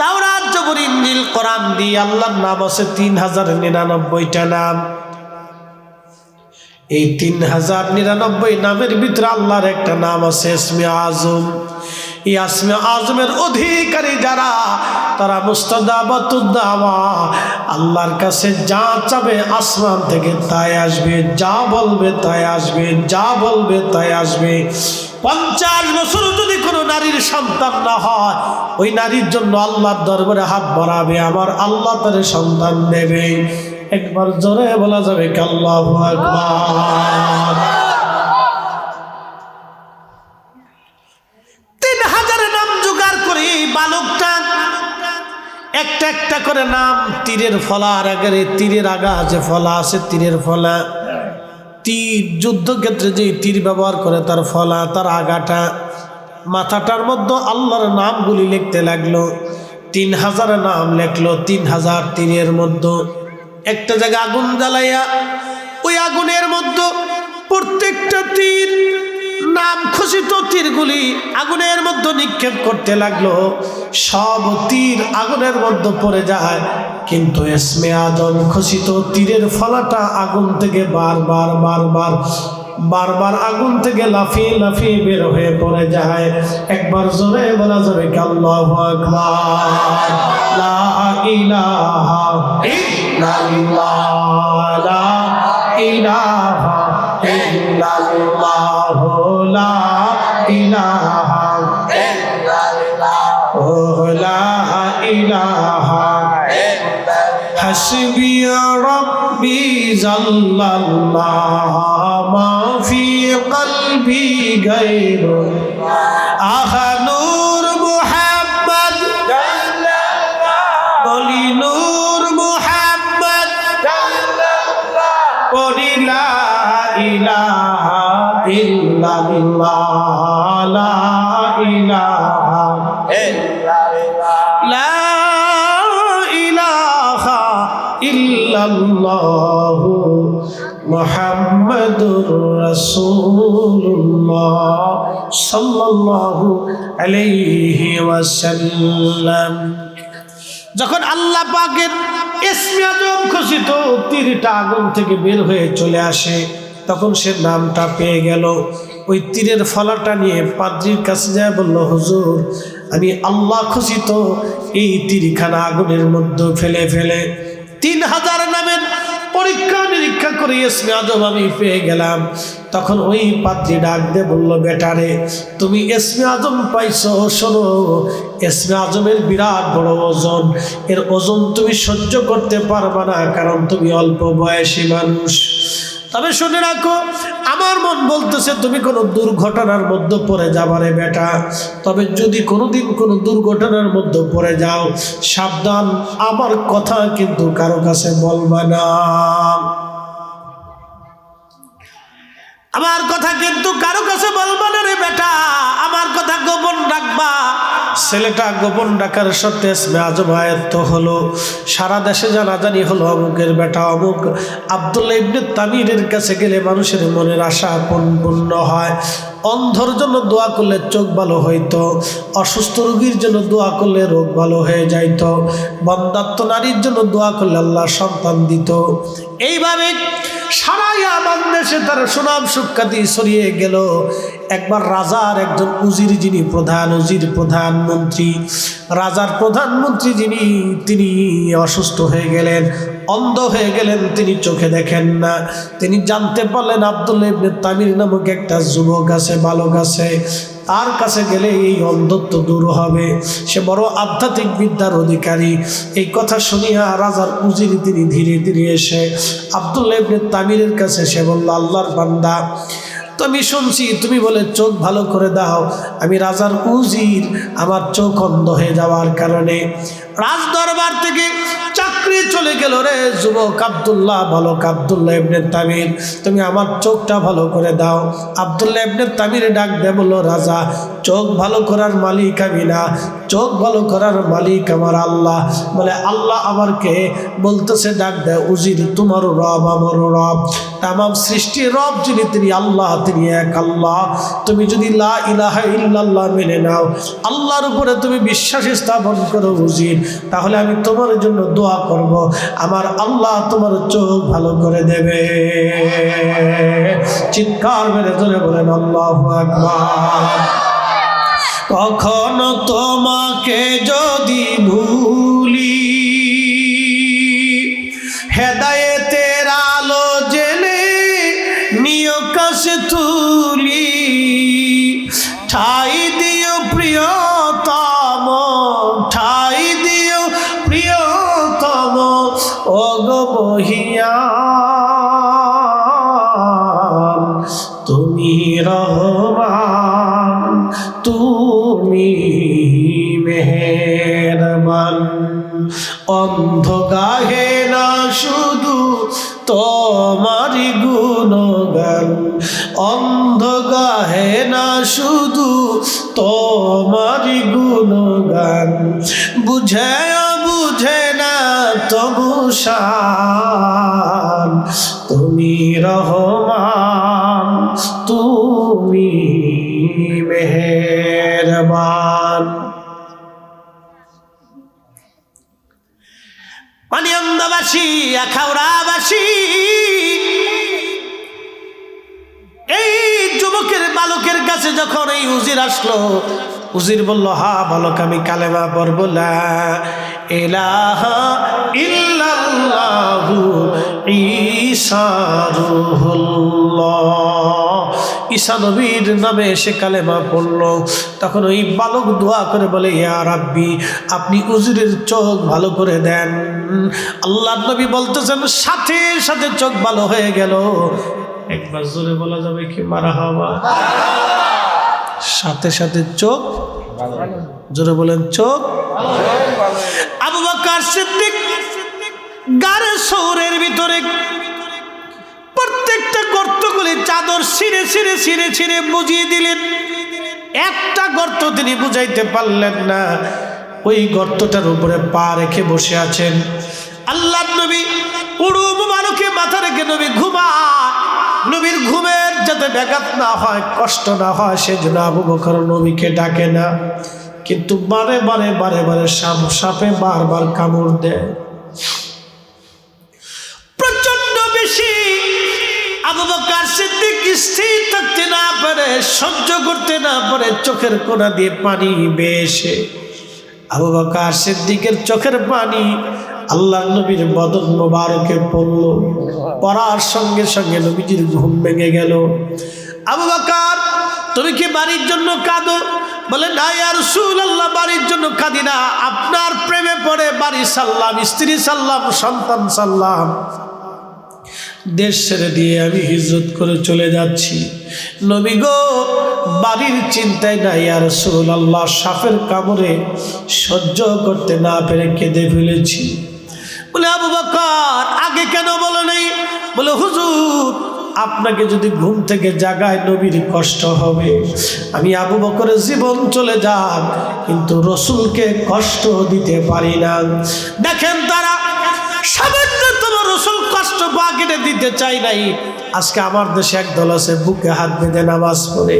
তাওরাত, জবুর, ইনজিল, কোরআন দিয়ে আল্লাহর নাম আছে 3099টা নাম। এই 3099 নামের ভিতরে আল্লাহর একটা নাম আছে ইসমে আজম। এই ইসমে আজমের অধিকারী যারা, তারা মুস্তাজাবাতুদ-দাওয়া, আল্লাহর কাছে যা চাবে আসমান থেকে তাই আসবে, যা বলবে তাই আসবে, যা বলবে তাই আসবে। 50 বছর যদি কোনো নারীর সন্তান না হয়, ওই নারীর জন্য আল্লাহর দরবারে হাত বাড়াবে, আমার আল্লাহ তার সন্তান দেবে। একবার জোরে বলা যাবে কি আল্লাহু আকবার। 3000 নাম জোগাড় করে বালকটা একটা একটা করে নাম, তীরের ফলা, আর আগে তীরের আগা যে ফলা আছে, তীরের ফলা, তীর যুদ্ধক্ষেত্রে যে তীর ব্যবহার করে তার ফলা, তার আগাটা, মাথাটার মধ্যে আল্লাহর নামগুলি লিখতে লাগলো। 3000 নাম লেখলো। 3000 তীরের মধ্যে একটা জায়গা আগুন জ্বালাইয়া, ওই আগুনের মধ্যে প্রত্যেকটা তীর নাম খচিত তীরগুলি আগুনের মধ্যে নিক্ষেপ করতে লাগলো। সব তীর আগুনের মধ্যে পড়ে যায়, কিন্তু ইসমে আজম খচিত তীরের ফলাটা আগুন থেকে বারবার আগুন থেকে লাফিয়ে লাফিয়ে বের হয়ে পড়ে যায়। একবার জোরে বলা যাবে কি আল্লাহু আকবার। লা ইলাহা ইল্লাল্লাহ, লা ইলাহা ইল্লাল্লাহ, লা ইলাহা ইল্লাল্লাহ, লা ইলাহা হাসবি রব্বি জাল্লাল্লাহ মা ফি কলবি গায়রুল্লাহ। আহা নূর মুহাম্মদ জাল্লাল্লাহ, বলি নূর মুহাম্মদ জাল্লাল্লাহ, বলি লা ইলাহা ইল্লাল্লাহ, লা ইলাহা ইল্লাল্লাহ, লা ইল্লাল্লাহু মুহাম্মাদুর রাসূলুল্লাহ সাল্লাল্লাহু আলাইহি ওয়াসাল্লাম। যখন আল্লাহ পাকের ইসমে আজম খচিত তীরটা আগুন থেকে বের হয়ে চলে আসে, তখন সে নামটা পেয়ে গেল। ওই তীরের ফলাটা নিয়ে পাদ্রীর কাছে যায়, বলল, হুজুর, আমি আল্লাহ খচিত এই তীরখানা আগুনের মধ্যে ফেলে 3000 নামের পরীক্ষা নিরীক্ষা করে ইসমে আজম আমি পেয়ে গেলাম। তখন ওই পাত্রী ডাক দিয়ে বলল, বেটারে, তুমি ইসমে আজম পাইছো, শোনো, ইসমে আজমের বিরাট বড় ওজন। এর ওজন তুমি সহ্য করতে পারবে না, কারণ তুমি অল্প বয়সী মানুষ। তবে শুনে রাখো, আমার মন বলতেছে তুমি কোনো দুর্ঘটনার মধ্যে পড়ে যাবা রে বেটা। তবে যদি কোনোদিন কোনো দুর্ঘটনার মধ্যে পড়ে যাও, সাবধান, আমার কথা কিন্তু কারো কাছে বলবা না। আমার কথা কিন্তু কারো কাছে বলবা না রে বেটা, আমার কথা গোপন রাখবা। ছেলেটা গোপন রাখার সত্ত্বে ইসমে আজম আয়ত্ত হলো। সারা দেশে জানাজানি হলো, অমুকের বেটা অমুক। আব্দুল্লাহ ইবনে তামিরের কাছে গেলে মানুষের মনের আশা পূর্ণ হয়। অন্ধর জন্য দোয়া করলে চোখ ভালো হইতো, অসুস্থ রোগীর জন্য দোয়া করলে রোগ ভালো হয়ে যাইত, বন্ধাত্ম নারীর জন্য দোয়া করলে আল্লাহ সন্তান দিত। এইভাবে সারা ইয়ামান দেশে তার সুনাম সুখ্যাতি ছড়িয়ে গেল। একবার রাজার একজন উজির, যিনি প্রধানমন্ত্রী, রাজার প্রধানমন্ত্রী যিনি, তিনি অসুস্থ হয়ে গেলেন, অন্ধ হয়ে গেলেন, তিনি চোখে দেখেন না। তিনি জানতে পারলেন আব্দুল্লাহ ইবনে তামির নামক একটা যুবক আছে, বালক আছে, তার কাছে গেলে এই অন্ধত্ব দূর হবে, সে বড় আধ্যাত্মিক বিদ্যার অধিকারী। এই কথা শুনিয়া রাজার উজির তিনি ধীরে ধীরে এসে আব্দুল্লাহ ইবনে তামিরের কাছে সে বলল, আল্লাহর বান্দা, তো আমি শুনছি তুমি বলে চোখ ভালো করে দাও। আমি রাজার উজির, আমার চোখ অন্ধ হয়ে যাওয়ার কারণে রাজ দরবার থেকে চাকরি চলে গেল রে যুবক আব্দুল্লাহ, বালক আব্দুল্লাহ ইবনে তামির, তুমি আমার চোখটা ভালো করে দাও। আব্দুল্লাহ ইবনে তামির ডাক দে বলল, রাজা, চোখ ভালো করার মালিক আমি না, চোখ ভালো করার মালিক আমার আল্লাহ। বলে, আল্লাহ আমারকে বলতেছে, ডাক দেয়, উজির, তোমারও রব আমারও রব, তামাম সৃষ্টির রব যিনি, তিনি আল্লাহ, তিনি এক আল্লাহ। তুমি যদি লা ইলাহা ইল্লাল্লাহ মেনে নাও, আল্লাহর উপরে তুমি বিশ্বাস স্থাপন করো উজির, তাহলে আমি তোমার জন্য দোয়া করব, আমার আল্লাহ তোমার চোখ ভালো করে দেবে। চিৎকার মেরে ধরে বলেন আল্লাহু আকবার। কখনো তোমাকে যদি ভুলি, হেদায়েতের আলো জেলে নিয় কাছে তুলি, ঠাই দিও প্রিয়তম, ঠাই দিও প্রিয়তম, ও গো মহিয়ান, তুমি রহমান, তুমি মেহেরবান। অন্ধ গাহে না শুধু তোমারি গুণগান, অন্ধ গাহে না শুধু তোমারি গুণগান, বুঝে বুঝে না তবু শান, তুমি রহমান, তুমি চন্দ্রবাসী, আখাউড়াবাসী, এই যুবকের বালকের কাছে যখন এই উজির আসলো, উজির বলল, হা বালক, আমি কালেমা পড়ব, লা ইলাহা ইল্লাল্লাহু ঈসা রূহুল্লাহ। ঈসা নবীর নামে সে কালেমা পড়ল। তখন ওই বালক দোয়া করে বলে, ইয়া রাব্বি, আপনি উজিরের চোখ ভালো করে দেন। আল্লাহর নবী বলতেছেন, সাথে সাথে চোখ ভালো হয়ে গেল। একবার জোরে বলা যাবে কি মারহাবা? সাথে সাথে চোখ, জোরে বলেন চোখ। আবু বকর সিদ্দিক গারে শহরের ভিতরে প্রত্যেকটা গর্তগুলি চাদর ছিঁড়ে ছিঁড়ে ছিঁড়ে ছিঁড়ে বুঝিয়ে দিলেন। একটা গর্ত তিনি বুঝাইতে পারলেন না। ওই গর্তটার উপরে পা রেখে বসে আছেন। আল্লাহর নবী উড়ু মুবারকে মাথা রেখে নবী ঘুমায়। নবীর ঘুমের যাতে ব্যাঘাত না হয়, কষ্ট না হয়, সেজন্য আবু বকর নবীকে ডাকে না। কিন্তু বারে বারে বারে বারে সাপে বারবার কামড় দেয়, প্রচন্ড বেশি। আবু বকর সিদ্দিক স্থির থাকতে না পারে, সহ্য করতে না পারে, চোখের কোণা দিয়ে পানি বেয়ে এসে আবু বকর সিদ্দিকের চোখের পানি আল্লাহর নবীর বদন মোবারকে পড়ল। পড়ার সঙ্গে সঙ্গে নবীজির ঘুম ভেঙে গেল। আবু বকর, তুমি কি বাড়ির জন্য কাঁদো? বলে, না ইয়া রাসূলুল্লাহ, বাড়ির জন্য কাঁদি না, আপনার প্রেমে পড়ে বাড়ি সাল্লাম, স্ত্রী সাল্লাম, সন্তান সাল্লাম, দেশ ছেড়ে দিয়ে আমি হিজরত করে চলে যাচ্ছি। নবী গো, বাড়ির চিন্তায় না ইয়া রাসূলুল্লাহ, সাপের কামড়ে সহ্য করতে না পেরে কেঁদে ফেলেছি। বলে, আবু বকর, আগে কেন বলো নাই? বলে, হুজুর, আপনাকে যদি ঘুম থেকে জাগায় নবীর কষ্ট হবে। আমি আবু বকরের জীবন চলে যাক, কিন্তু রসুলকে কষ্ট দিতে পারি না। দেখেন, তারা সামান্য তোমার রসুল কষ্ট বাগেটে দিতে চাই নাই। আজকে আমার দেশে একদল আছে বুকে হাত বেঁধে নামাজ পড়ে।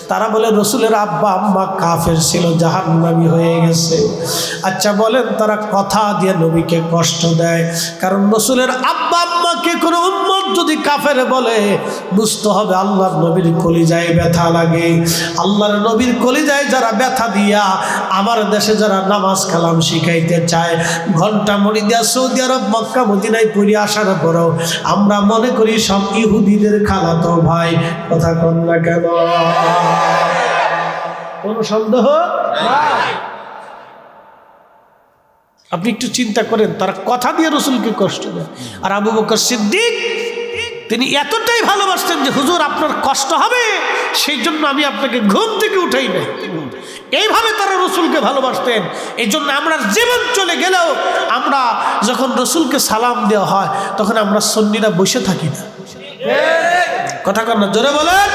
তারা বলে রসুলের আব্বা আম্মা কাফের ছিল, জাহান্নামী হয়ে গেছে। আচ্ছা বলেন, তারা কথা দিয়ে নবীকে কষ্ট দেয়। কারণ রসুলের আব্বা আম্মাকে কোনো উম্মত যদি কাফের বলে, বুঝতে হবে আল্লাহর নবীর কলিজায় ব্যথা লাগে। আল্লাহর নবীর কলিজায় যারা ব্যথা দিয়া আমার দেশে যারা নামাজ কালাম শিখাইতে চায়, ঘন্টা মণি দিয়া সৌদি আরব মক্কা মদিনায় পড়ে আসার পরও আমরা মনে করি সব ইহুদিদের খালাতো ভাই। কথা কন না কেন? কোনো সন্দেহ? আপনি একটু চিন্তা করেন, তারা কথা দিয়ে রসুলকে কষ্ট দেয়। আর আবু বকর সিদ্দিক তিনি এতটাই ভালোবাসতেন যে, হুজুর আপনার কষ্ট হবে, সেই জন্য আমি আপনাকে ঘুম থেকে উঠাই নাই। এইভাবে তারা রসুলকে ভালোবাসতেন। এই জন্য আমরা জীবন চলে গেলেও আমরা যখন রসুলকে সালাম দেওয়া হয়, তখন আমরা সুন্নিরা বসে থাকি না। কথা কন না, জোরে বলেন।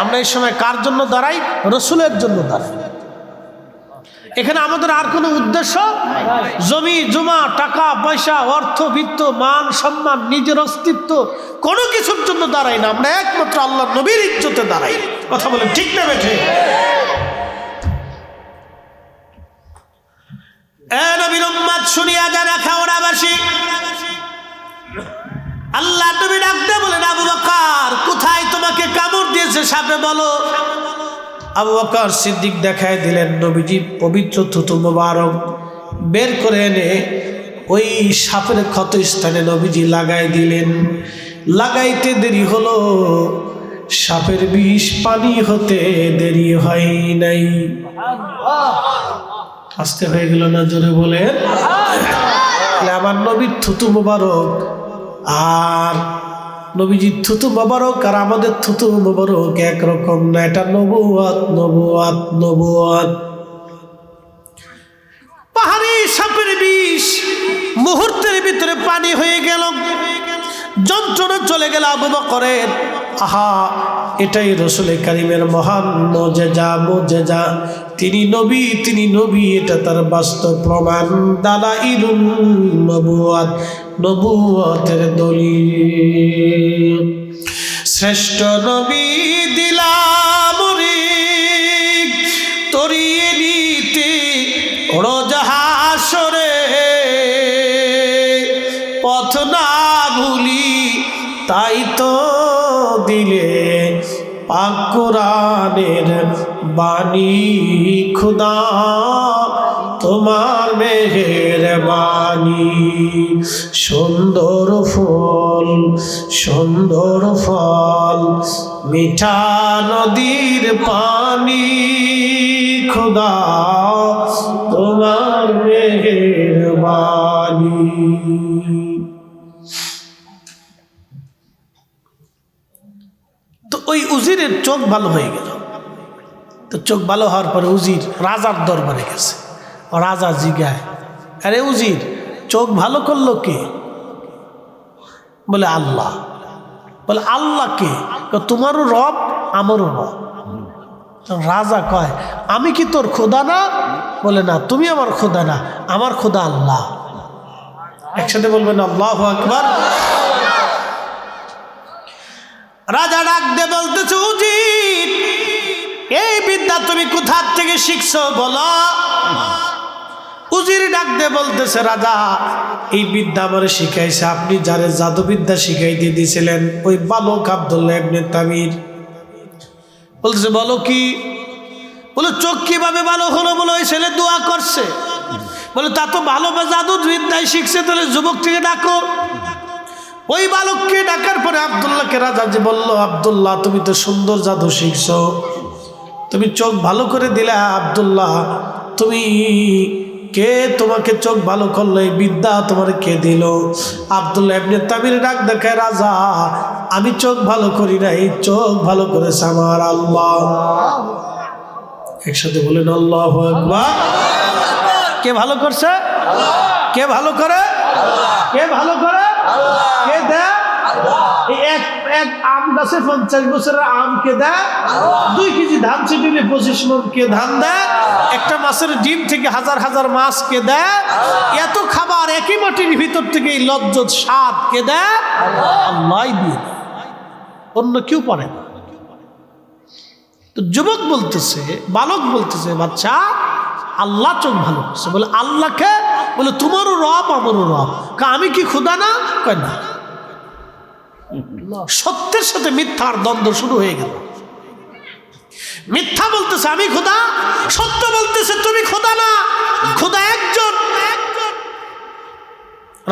আমরা এই সময় কার জন্য দাঁড়াই? রসুলের জন্য দাঁড়াই। এখানে আমাদের আর কোনো উদ্দেশ্য, জমি জমা, টাকা পয়সা, অর্থ বিত্ত, মান সম্মান, নিজের অস্তিত্ব, কোনো কিছুর জন্য দাঁড়াই না। আমরা একমাত্র আল্লাহ নবীর ইজ্জতে দাঁড়াই। কথা বলেন ঠিক না বেঠে? নবীর উম্মত শুনিয়া যান, আখাউড়াবাসী, আল্লাহ নবী ডাকতে বলেন, আবু বকর, কোথায় তোমাকে কামড় দিয়েছে সাপে, বলো। আবু বকর সিদ্দিক দেখায় দিলেন নবীজি পবিত্র থুতু মোবারক বের করে এনে ওই সাপের ক্ষত স্থানে নবীজি লাগাই দিলেন। লাগাইতে দেরি হলো, সাপের বিষ পানি হতে দেরি হয় নাই। আস্তে হয়ে গেল না? জোরে বলে। আমার নবীর থুতু মোবারক আর নবীজির থুতু মোবারক আর আমাদের থুতু মোবারক একরকম না। এটা নবুয়াত, নবুয়াত, নবুয়াত। পাহাড়ি সাপের বিষ মুহূর্তের ভিতরে পানি হয়ে গেল, যন্ত্রণা চলে গেল আবু বকরের। আহা, এটাই রসুল কারিমের মহান মুজিজা, মুজিজা। তিনি নবী, তিনি নবী, এটা তার বাস্তব প্রমাণ। দালাইলুন নবুয়াত, নবুয়াতের দলিল। শ্রেষ্ঠ নবী দিলাম রে তরিয়ে নিতে রোজ হাসরে, ভুলি তাই তো দিলে পাক কোরআনের বাণী খুদা তোমার মেহেরবানি সুন্দর ফল মিঠা নদীর পানি খুদা তোমার মেহেরবানি। তো ওই উজিরের চোখ ভালো হয়ে গেল। তো চোখ ভালো হওয়ার পরে উজির রাজার দরবারে গেছে। রাজা জিজ্ঞায়, আরে উজির, চোখ ভালো করলো কে? বলে আল্লাহ। বলে আল্লাহ কে? তোমারও রব আমারও রব। রাজা কয়, আমি কি তোর খোদা না? বলে না, তুমি আমার খোদা না, আমার খোদা আল্লাহ। একসাথে বলবেন আল্লাহু আকবার। রাজা ডাক দিয়ে বলতেছে, উজির, এই বিদ্যা তুমি কোথা থেকে শিখছো বলো? উজির ডাক দিয়ে বলতেছে, রাজা, এই বিদ্যা আমারে শিখাইছে আপনি যারে জাদুবিদ্যা শিখাইতে দিয়েছিলেন, ওই বালক আব্দুল্লাহ ইবনে তামির। বলতেছে, বলো কি? বলে চোখ কিভাবে ভালো হলো? বলে ওই ছেলে দোয়া করছে। বলে তা তো ভালো জাদুবিদ্যায় শিখছে, তাহলে যুবকটিকে ডাকো। ওই বালককে ডাকার পরে আব্দুল্লাহকে রাজা যে বলল, আব্দুল্লাহ, তুমি তো সুন্দর জাদু শিখছো, তুমি চোখ ভালো করে দিলে। আব্দুল্লাহ, তুমি কে? তোমাকে চোখ ভালো করলো, এই বিদ্যা তোমার কে দিল? আব্দুল্লাহ ইবনে তামির ডাক দেখায়, রাজা, আমি চোখ ভালো করি না, এই চোখ ভালো করেছে আমার আল্লাহ। একসাথে বলেন আল্লাহু আকবার। কে ভালো করছে? কে ভালো করে? কে ভালো করে? কে দেয়? এক আম গাছে 50 বছরের আম কে দেয়? 2 কেজি ধান ছিটিলে 25 মণ কে ধান দেয়? একটা মাছের ডিম থেকে হাজার হাজার মাছ কে দেয়? এত খাবার একই মাটির ভিতর থেকে এই লজ্জত স্বাদ কে দেয়? আল্লাহই দিয়ে দেয়, অন্য কেউ পারে না। তো যুবক বলতেছে, বালক বলতেছে, বাচ্চা, আল্লাহ চোখ ভালো করছে। বলে আল্লাহকে? বলে তোমারও রব আমারও রব। আমি কি খোদা না? কয় না। সত্যের সাথে মিথ্যার দ্বন্দ্ব শুরু হয়ে গেল। মিথ্যা বলতেছে আমি খোদা, সত্য বলতেছে তুমি খোদা না, খোদা একজন।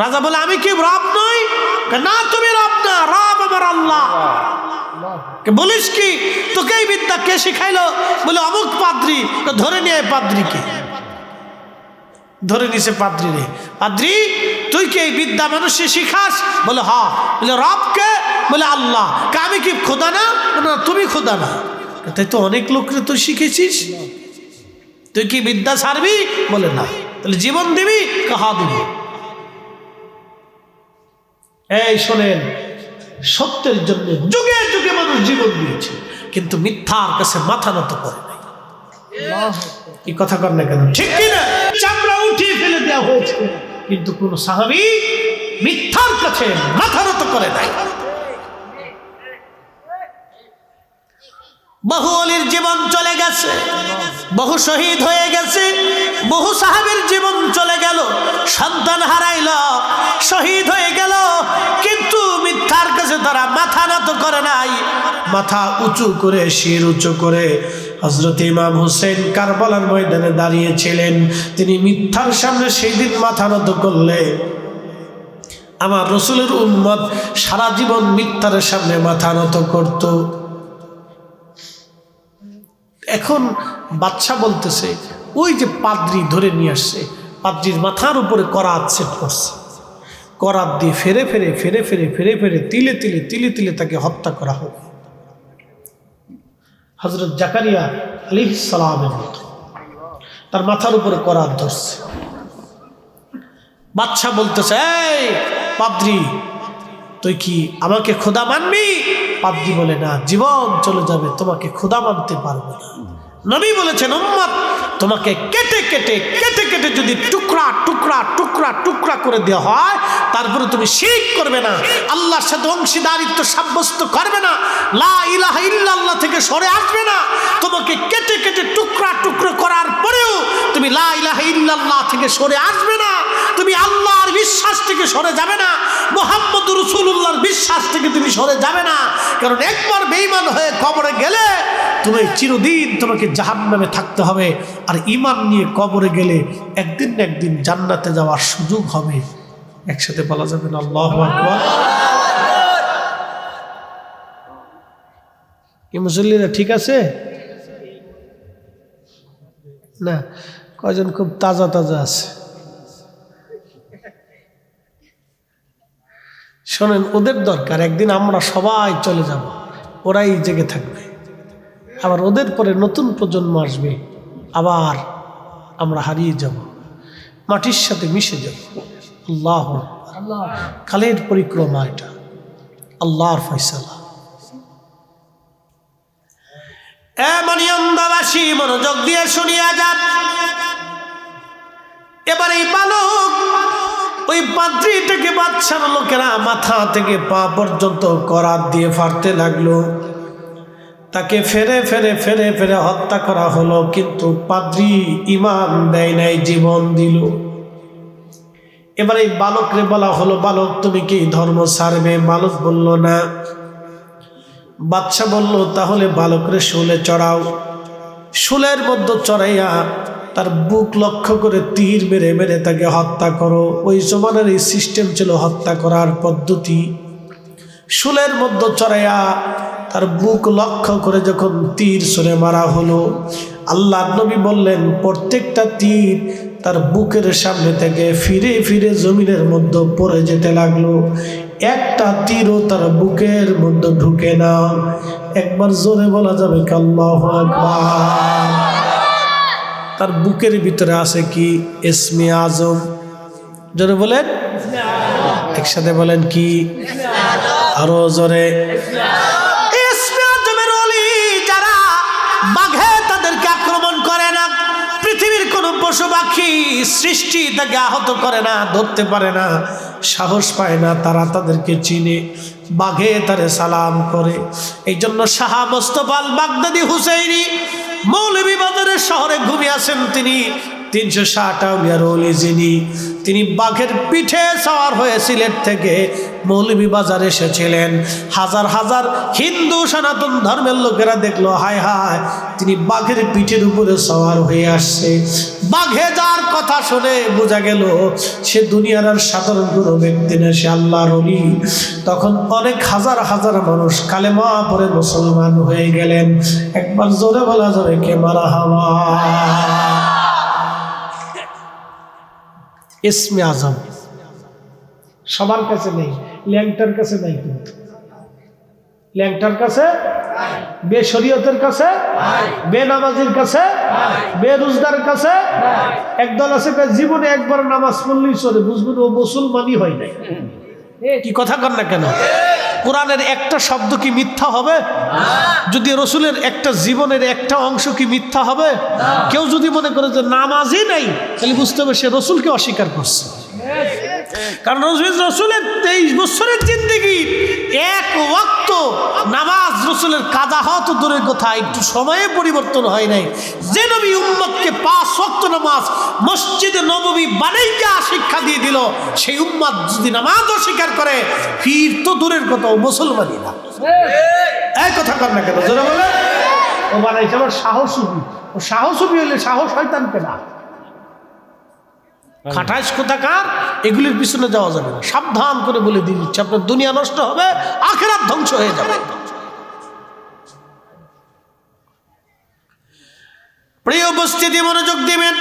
রাজা বলে আমি কি রব নই? না, তুমি রব না, রব আমার আল্লাহ। বলিস কি? তোকে এই বিদ্যা কে শিখাইলো? বলে অমুক পাদ্রী। ধরে নিয়ে পাদ্রীকে। ধরে নিছে পাদ্রী রে। পাদ্রী, তুই কি এই বিদ্যা মানুষে শিখাস? বলে হ্যাঁ। বলে রবকে? বলে আল্লাহ। আমি কি খোদা না? না, তুমি খোদা না। তাই তো অনেক লোকরে তুই শিখেছিস, তুই কি বিদ্যা ছাড়বি? বলে না। তাহলে জীবন দিবি? হ্যাঁ দিব। এই শোনেন, সত্যের জন্য যুগে যুগে মানুষ জীবন দিয়েছে, কিন্তু মিথ্যার কাছে মাথা নত করে নাই। এই কথা কর না কেন? ঠিক কিনা? চামড়া উঠিয়ে ফেলে দেওয়া হয়েছে, কিন্তু কোন সাহাবী মিথ্যার কাছে মাথা নত করে নাই। বহু অলির জীবন চলে গেছে, বহু শহীদ হয়ে গেছে, বহু সাহাবীর জীবন চলে গেল, সন্তান হারাইল, শহীদ হয়ে গেল, কিন্তু মিথ্যার কাছে তারা মাথা নত করে নাই। মাথা উঁচু করে, শির উঁচু করে হযরত ইমাম হুসেন কারবালার ময়দানে দাঁড়িয়েছিলেন। তিনি মিথ্যার সামনে সেই দিন মাথা নত করলে আমার রাসূলের উম্মত সারা জীবন মিথ্যার সামনে মাথা নত করত। এখন বাদশা বলতেছে, ওই যে পাদ্রী ধরে নিয়ে আসছে, পাদ্রীর মাথার উপরে করাত সেট করছে, করাত দিয়ে ফেরে ফেরে ফেরে ফেরে ফেরে ফেরে তিলে তিলে তিলে তিলে তাকে হত্যা করা হবে। হযরত জাকারিয়া আলাইহিস সালামের মতো তার মাথার উপরে করাত ধরছে। বাদশা বলতেছে, এই পাদ্রী, তুই কি আমাকে খোদা মানবি? পাদ্রী বলে, না, জীবন চলে যাবে, তোমাকে খোদা মানতে পারবো না। নবী বলেছেন, উম্মত তোমাকে কেটে কেটে কেটে কেটে যদি টুকরা টুকরা টুকরা টুকরা করে দেওয়া হয়, তারপরে তুমি শিরক করবে না, আল্লাহর সাথে অংশীদারিত্ব সাব্যস্ত করবে না, লা ইলাহা ইল্লাল্লাহ থেকে সরে আসবে না, তোমাকে কেটে কেটে টুকরা টুকরো করার পরেও তুমি লা ইলাহা ইল্লাল্লাহ থেকে সরে আসবে না, তুমি আল্লাহর বিশ্বাস থেকে সরে যাবে না, মুহাম্মদুর রাসূলুল্লাহর বিশ্বাস থেকে তুমি সরে যাবে না। কারণ একবার বেঈমান হয়ে কবরে গেলে তুমি চিরদিন তোমাকে জাহান্নামে থাকতে হবে, আর ঈমান নিয়ে কবরে গেলে একদিন না একদিন জান্নাতে যাওয়ার সুযোগ হবে। একসাথে বলা যাবে না আল্লাহু আকবার? কি মুসল্লিরা ঠিক আছে না? কয়জন খুব তাজা তাজা আছে? শোনেন, ওদের দরকার, একদিন আমরা সবাই চলে যাব, ওরাই জেগে থাকবে, আবার ওদের পরে নতুন প্রজন্ম আসবে, আবার আমরা হারিয়ে যাব, মাটির সাথে মিশে যাব। আল্লাহ কালের পরিক্রমা, এটা আল্লাহর ফয়সালা। মানিয়ান্দাবাসী মনোযোগ দিয়ে শুনিয়া যান। এবার এই বালক ওই পাত্রীটাকে বাদশার লোকেরা মাথা থেকে পা পর্যন্ত করাত দিয়ে ফাড়তে লাগলো, তাকে ফেরে ফেরে ফেরে ফেরে হত্যা করা হলো, কিন্তু পাদ্রী ঈমান দেয় নাই, জীবন দিল। এবার এই বালকরে বলা হলো, বালক তুমি কি ধর্ম ছাড়বে? বালক বলল না। বাদশা বলল, তাহলে বালকরে শুলে চড়াও, শুলের মধ্যে চড়াইয়া তার বুক লক্ষ্য করে তীর মেরে মেরে তাকে হত্যা করো। ওই জমানার এই সিস্টেম ছিল হত্যা করার পদ্ধতি। শুলের মধ্যে চড়াইয়া তার বুক লক্ষ্য করে যখন তীর ছুঁড়ে মারা হলো, আল্লাহর নবী বললেন প্রত্যেকটা তীর তার বুকের সামনে থেকে ফিরে ফিরে জমিনের মধ্যে পড়ে যেতে লাগলো, একটা তীরও তার বুকের মধ্যে ঢুকে না। একবার জোরে বলা যাবে কি আল্লাহু আকবার? তার বুকের ভিতরে আছে কি? ইসমে আজম। জোরে বলেন, একসাথে বলেন কি? আরো জোরে। ইসমে আজমের ওলি যারা, বাঘে তাদেরকে আক্রমণ করে না, পৃথিবীর কোনো পশু পাখি সৃষ্টি তাকে আহত করে না, ধরতে পারে না, সাহস পায় না, তারা তাদেরকে চিনে, বাঘে তারে সালাম করে। এই জন্য শাহ মোস্তফা আল বাগদাদি হুসাইনি মৌলভীবাজারের শহরে ঘুমিয়ে আসেন তিনি, 360 আউলিয়ার ওলি যিনি, তিনি বাঘের পিঠে সওয়ার হয়ে সিলেট থেকে মৌলভীবাজার এসেছিলেন। হাজার হাজার হিন্দু সনাতন ধর্মের লোকেরা দেখলো, হায় হায়, তিনি বাঘের পিঠের উপরে সওয়ার হয়ে আসছে। বাঘে যার কথা শুনে বোঝা গেল সে দুনিয়ার আর সাধারণ কোনো ব্যক্তি না, সে আল্লাহর ওলি। তখন অনেক হাজার হাজার মানুষ কালেমা পড়ে মুসলমান হয়ে গেলেন। একবার জোরে বলা যাবে কে মারহাবা? ইসমে আজম সবার কাছে নেই, ল্যাংটার কাছে নাই, কিন্তু ল্যাংটার কাছে, বেশরিয়তের কাছে, বেনামাজির কাছে, বেরোজগার কাছে। একদল আছে জীবনে একবার নামাজ পড়লেই চলে, বুঝবেন ও মুসলমানই হয় নাই। কি কথা কর না কেন? কোরআনের একটা শব্দ কি মিথ্যা হবে? যদি রসুলের একটা জীবনের একটা অংশ কি মিথ্যা হবে? কেউ যদি মনে করে যে নামাজই নাই, তাহলে বুঝতে হবে সে রসুলকে অস্বীকার করছে। কারণ রসুলের 23 বছরের জিন্দেগি এক ওয়াক্ত নামাজ রসুলের কাজা হওয়া তো দূরের কথা, একটু সময়ে পরিবর্তন হয় নাই। যে নবী উম্মতকে 5 ওয়াক্ত নামাজ মসজিদে নববী বানাইয়া শিক্ষা দিয়ে দিল, সেই উম্মত যদি নামাজ অস্বীকার করে, ফির তো দূরের কথা, ও মুসলমানই না। এই কথা কর না কেন? জোরে বলে। ও বানাইছে আবার সাহসুবি। ও সাহসুবি হলে সাহস শয়তানকে না, খাটাইশ কোথাকার, এগুলির পিছনে যাওয়া যাবে না। সাবধান করে বলে দিয়ে দিচ্ছে, আপনার দুনিয়া নষ্ট হবে, আখিরাত ধ্বংস হয়ে যাবে। প্রিয় উপস্থিতি, মনোযোগ দিবেন।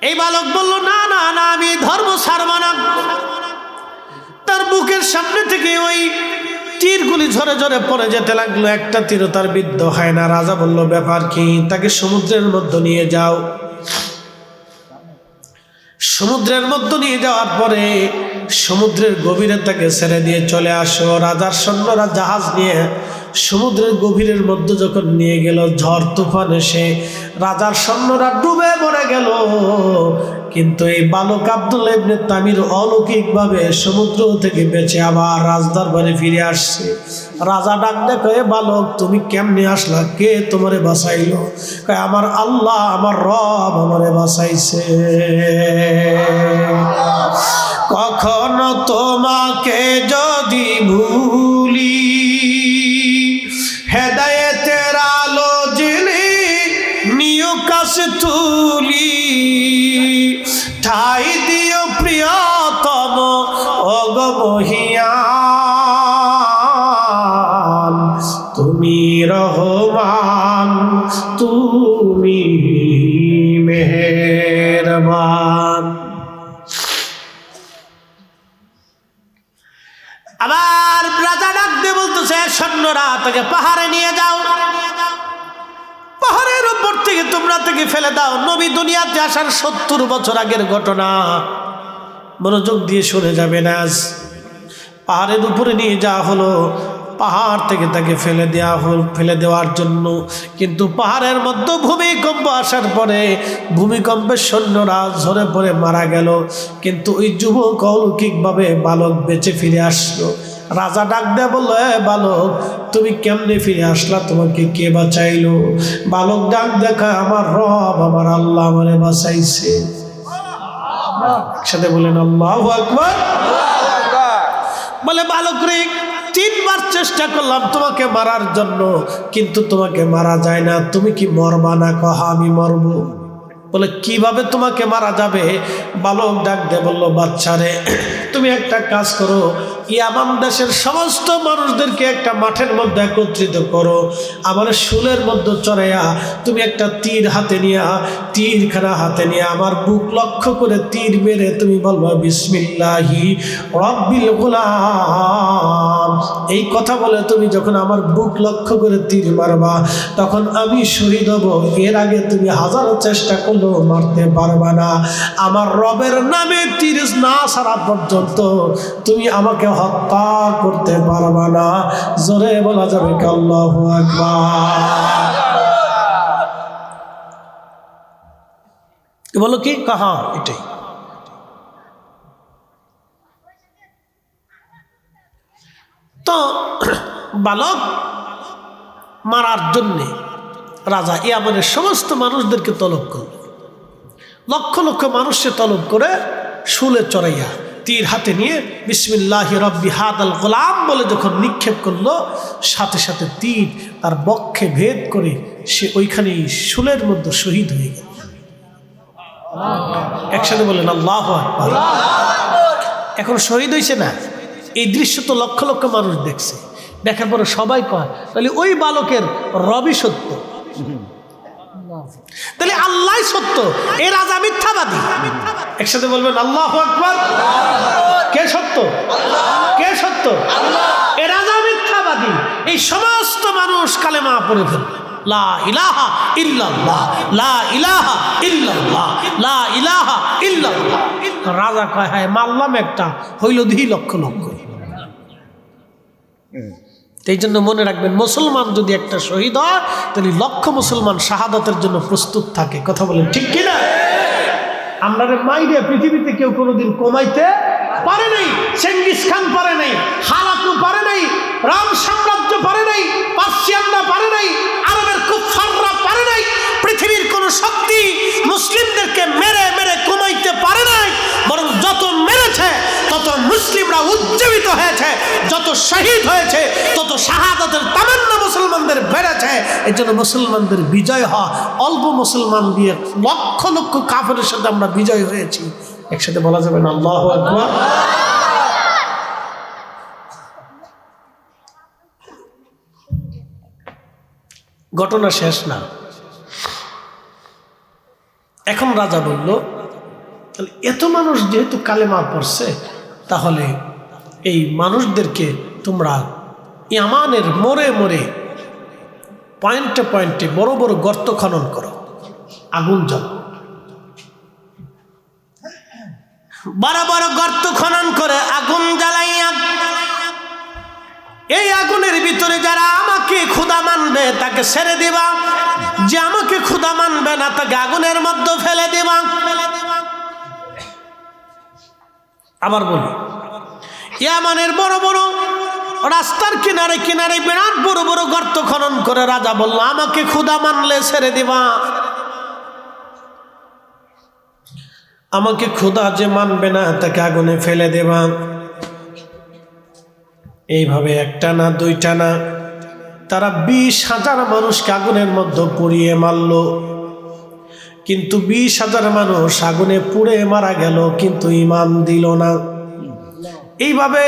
এই বালক বলল, না না না, আমি ধর্ম ছাড়ব না। তার বুকের সামনে থেকে ওই তীরগুলি ঝরে ঝরে পড়ে যেতে লাগলো, একটা তীরও তার বিদ্ধ হয় না। রাজা বলল, ব্যাপার কি? তাকে সমুদ্রের মধ্যে নিয়ে যাও। সমুদ্রের মধ্যে নিয়ে যাওয়ার পরে সমুদ্রের গভীরে তাকে ছেড়ে দিয়ে চলে আসো। রাজার সৈন্যরা জাহাজ নিয়ে সমুদ্রের গভীরের মধ্যে যখন নিয়ে গেল, ঝড় তুফান এসে রাজার সৈন্যরা ডুবে মরে গেল। কিন্তু এই বালক আব্দুল্লাহ ইবনে তামির অলৌকিকভাবে সমুদ্র থেকে বেঁচে আবার রাজদরবারে ফিরে আসছে। রাজা ডাক দেখে, বালক তুমি কেমনে আসলা? কে তোমারে বাঁচাইলো? কয় আমার আল্লাহ, আমার রব আমারে বাঁচাইছে। কখনো তোমাকে যদি ভুলি, হেদায়েতের আলো জেলে নিয় কাছে তুলি, ঠাই দিও প্রিয়তম অগমহিয়ান, তুমি রহমান, তুমি মেহেরবান। আবার রাজা ডাক দিয়ে বলতেছে, সৈন্যরা তাকে পাহাড়ে নিয়ে যাও, পাহাড়ের উপর থেকে তোমরা তাকে ফেলে দাও। নবী দুনিয়াতে আসার 70 বছর আগের ঘটনা, মনোযোগ দিয়ে শুনে যাবেন। আজ পাহাড়ের উপরে নিয়ে যাওয়া হলো, পাহাড় থেকে তাকে ফেলে দেওয়ার জন্য। কিন্তু পাহাড়ের মধ্যে ভূমিকম্প আসার পরে ভূমিকম্পের সৈন্যরা ঝরে পড়ে মারা গেল। কিন্তু ওই যুবক অলৌকিকভাবে বালক বেঁচে ফিরে আসলো। রাজা ডাক দেয়া বললো, বালক তুমি কেমনে ফিরে আসলা? তোমাকে কে বাঁচাইলো? বালক ডাক দেখা, আমার রব, আমার আল্লাহ আমারে বাঁচাইছে। একসাথে বলেন আল্লাহু আকবার। বলে, বালক রে 3 বার চেষ্টা করলাম তোমাকে মারার জন্য, কিন্তু তোমাকে মারা যায় না। তুমি কি মরবা না? কহা আমি মরব। বলে, কিভাবে তোমাকে মারা যাবে? বালক ডাক দিয়ে বলল, বাচ্চারে তুমি একটা কাজ করো, ইয়ামান দেশের সমস্ত মানুষদেরকে একটা মাঠের মধ্যে একত্রিত করো, আমার শুলের মধ্যে চড়াইয়া তুমি একটা তীর হাতে নিয়া, তীরখানা হাতে নিয়ে আমার বুক লক্ষ্য করে তীর মেরে তুমি বলবা, বিসমিল্লাহি রব্বিল গুলাম। এই কথা বলে তুমি যখন আমার বুক লক্ষ্য করে তীর মারবা, তখন আমি শহীদ হব। এর আগে তুমি হাজারো চেষ্টা করলেও মারতে পারবা না। আমার রবের নামে তীর না ছাড়া পর্যন্ত তুমি আমাকে হত্যা করতে পারবা না। জোরে বলা যাবে কি আল্লাহু আকবার? বলো কি? কাহা এটাই। তো বালক মারার জন্যে রাজা ইয়ামানের সমস্ত মানুষদেরকে তলব করল। লক্ষ লক্ষ মানুষকে তলব করে শুলে চড়াইয়া তীর হাতে নিয়ে বিসমিল্লাহি রব্বি হাদাল গোলাম বলে যখন নিক্ষেপ করলো, সাথে সাথে তীর তার বক্ষে ভেদ করে সে ওইখানেই শুলের মধ্যে শহীদ হয়ে গেল। একসাথে বলেন আল্লাহু আকবার। এখন শহীদ হয়েছে না, এই দৃশ্য তো লক্ষ লক্ষ মানুষ দেখছে। দেখার পরে সবাই কয়, তাহলে ওই বালকের রবি সত্য, তাহলে আল্লাহ সত্য, এ রাজা মিথ্যাবাদী। একসাথে বলবেন আল্লাহু আকবার। কে সত্য? কে সত্য? এ রাজা মিথ্যাবাদী। এই সমস্ত মানুষ কালেমা পড়ে ফেল, লা ইলাহা ইল্লাল্লাহ, লা ইলাহা ইল্লাল্লাহ, লা ইলাহা ইল্লাল্লাহ। রাজা কয়, হ্যাঁ মারলাম একটা, হইল দিহি লক্ষ লক্ষ। এই জন্য মনে রাখবেন, মুসলমান যদি একটা শহীদ হয়, তাহলে লক্ষ মুসলমান শাহাদাতের জন্য প্রস্তুত থাকে। কথা বলেন ঠিক কিনা? আমরা মাইরে পৃথিবীতে কেউ কোনোদিন কমাইতে পারে নাই। চেঙ্গিস খান পারে নাই, হালাকু পারে নাই, রাম সাম্রাজ্য পারে নাই, পার্সিয়ানরা পারে নাই, আরবের কুফাররা পারে নাই। পৃথিবীর কোন শক্তি মুসলিমদেরকে মেরে মেরে কমাইতে পারে নাই। বরং যত মেরেছে তত মুসলিমরা উজ্জীবিত হয়েছে, যত শহীদ হয়েছে তত শাহাদাতের তামান্না মুসলমানদের বেড়েছে। এই জন্য মুসলমানদের বিজয় হওয়া, অল্প মুসলমান দিয়ে লক্ষ লক্ষ কাফেরের সাথে আমরা বিজয় হয়েছি। একসাথে বলা যাবে না আল্লাহু আকবার? ঘটনা শেষ না। এখন রাজা বলল, এত মানুষ যেহেতু কালেমা পড়ছে, তাহলে এই মানুষদেরকে তোমরা ইয়ামানের মোড়ে মোড়ে পয়েন্টে পয়েন্টে বড় বড় গর্ত খনন করো, আগুন জ্বালো। বড় বড় গর্ত খনন করে আগুন জ্বালাইয়া এই আগুনের ভিতরে যারা আমাকে খোদা মানবে তাকে ছেড়ে দিবা, যে আমাকে খোদা মানবে না তাকে আগুনের মধ্যে ফেলে দিবা। আবার বলি, ইয়ামানের বড় বড় রাস্তার কিনারে কিনারে বিরাট বড় বড় গর্ত খনন করে রাজা বলল, আমাকে খোদা মানলে ছেড়ে দিবা, আমাকে খোদা যে মানবে না তাকে আগুনে ফেলে দেবা। এইভাবে একটা না দুইটা না, তারা 20,000 মানুষকে আগুনের মধ্যে পুড়িয়ে মারল। কিন্তু 20,000 মানুষ আগুনে পুড়ে মারা গেল, কিন্তু ঈমান দিল না। এইভাবে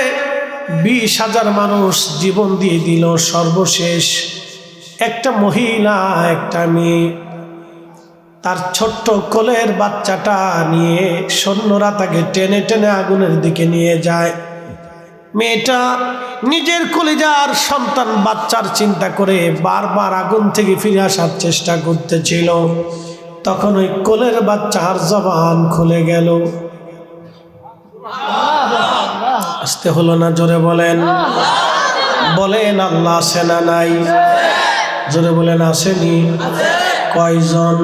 20,000 মানুষ জীবন দিয়ে দিল। সর্বশেষ একটা মহিলা, একটা মেয়ে, তার ছোট্ট কোলের বাচ্চাটা নিয়ে সৈন্যরা তাকে টেনে টেনে আগুনের দিকে নিয়ে যায়। মেয়েটা নিজের কলিজার সন্তান বাচ্চার চিন্তা করে বারবার আগুন থেকে ফিরে আসার চেষ্টা করতেছিল। তখন ওই কোলের বাচ্চার জবান খুলে গেল। আসতে হলো না, জোরে বলেন, বলেন আল্লাহ আছে না নাই? জোরে বলেন আসেনি? কয়জন?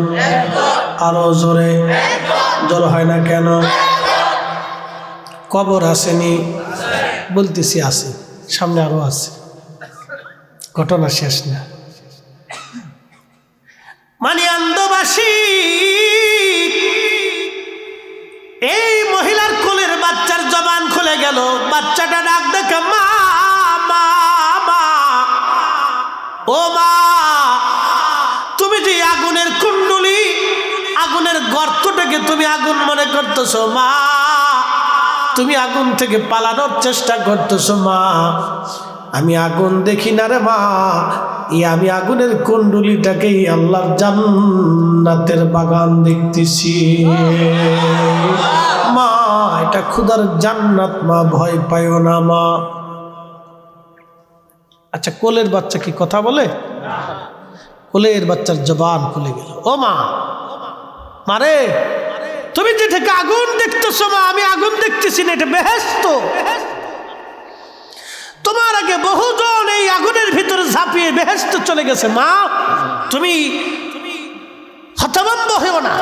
আরো জোরে, জোর হয় না কেন? কবর আসেনি? বলতেছি আছে, সামনে আরো আছে, ঘটনা শেষ না। মানে আন্দোবাসী এই মহিলার কোলের বাচ্চার জবান খুলে গেল। বাচ্চাটা ডাক দেখে, মা মা মা, ও মা, তুমি যে আগুনের কুণ্ডলী, আগুনের গর্তটাকে তুমি আগুন মনে করতেছো মা, তুমি আগুন থেকে পালানোর চেষ্টা করতেছো মা, আমি আগুন দেখি না রে মা, আমি আগুনের কুণ্ডলীটাকেই আল্লাহর জান্নাতের বাগান দেখতেছি মা, এটা খুদার জান্নাত মা, ভয় পাইও না মা। আচ্ছা, কোলের বাচ্চা কি কথা বলে? কোলের বাচ্চার জবান খুলে গেল। ও মা, মারে, তুমি যে থেকে আগুন দেখতেছো মা, আমি আগুন দেখতেছি না, এটা বেহেশত। তোমার আগে বহুজন এই আগুনের ভিতরে ঝাঁপিয়ে বেহেশত চলে গেছে মা, তুমি হতভম্ব হইও না,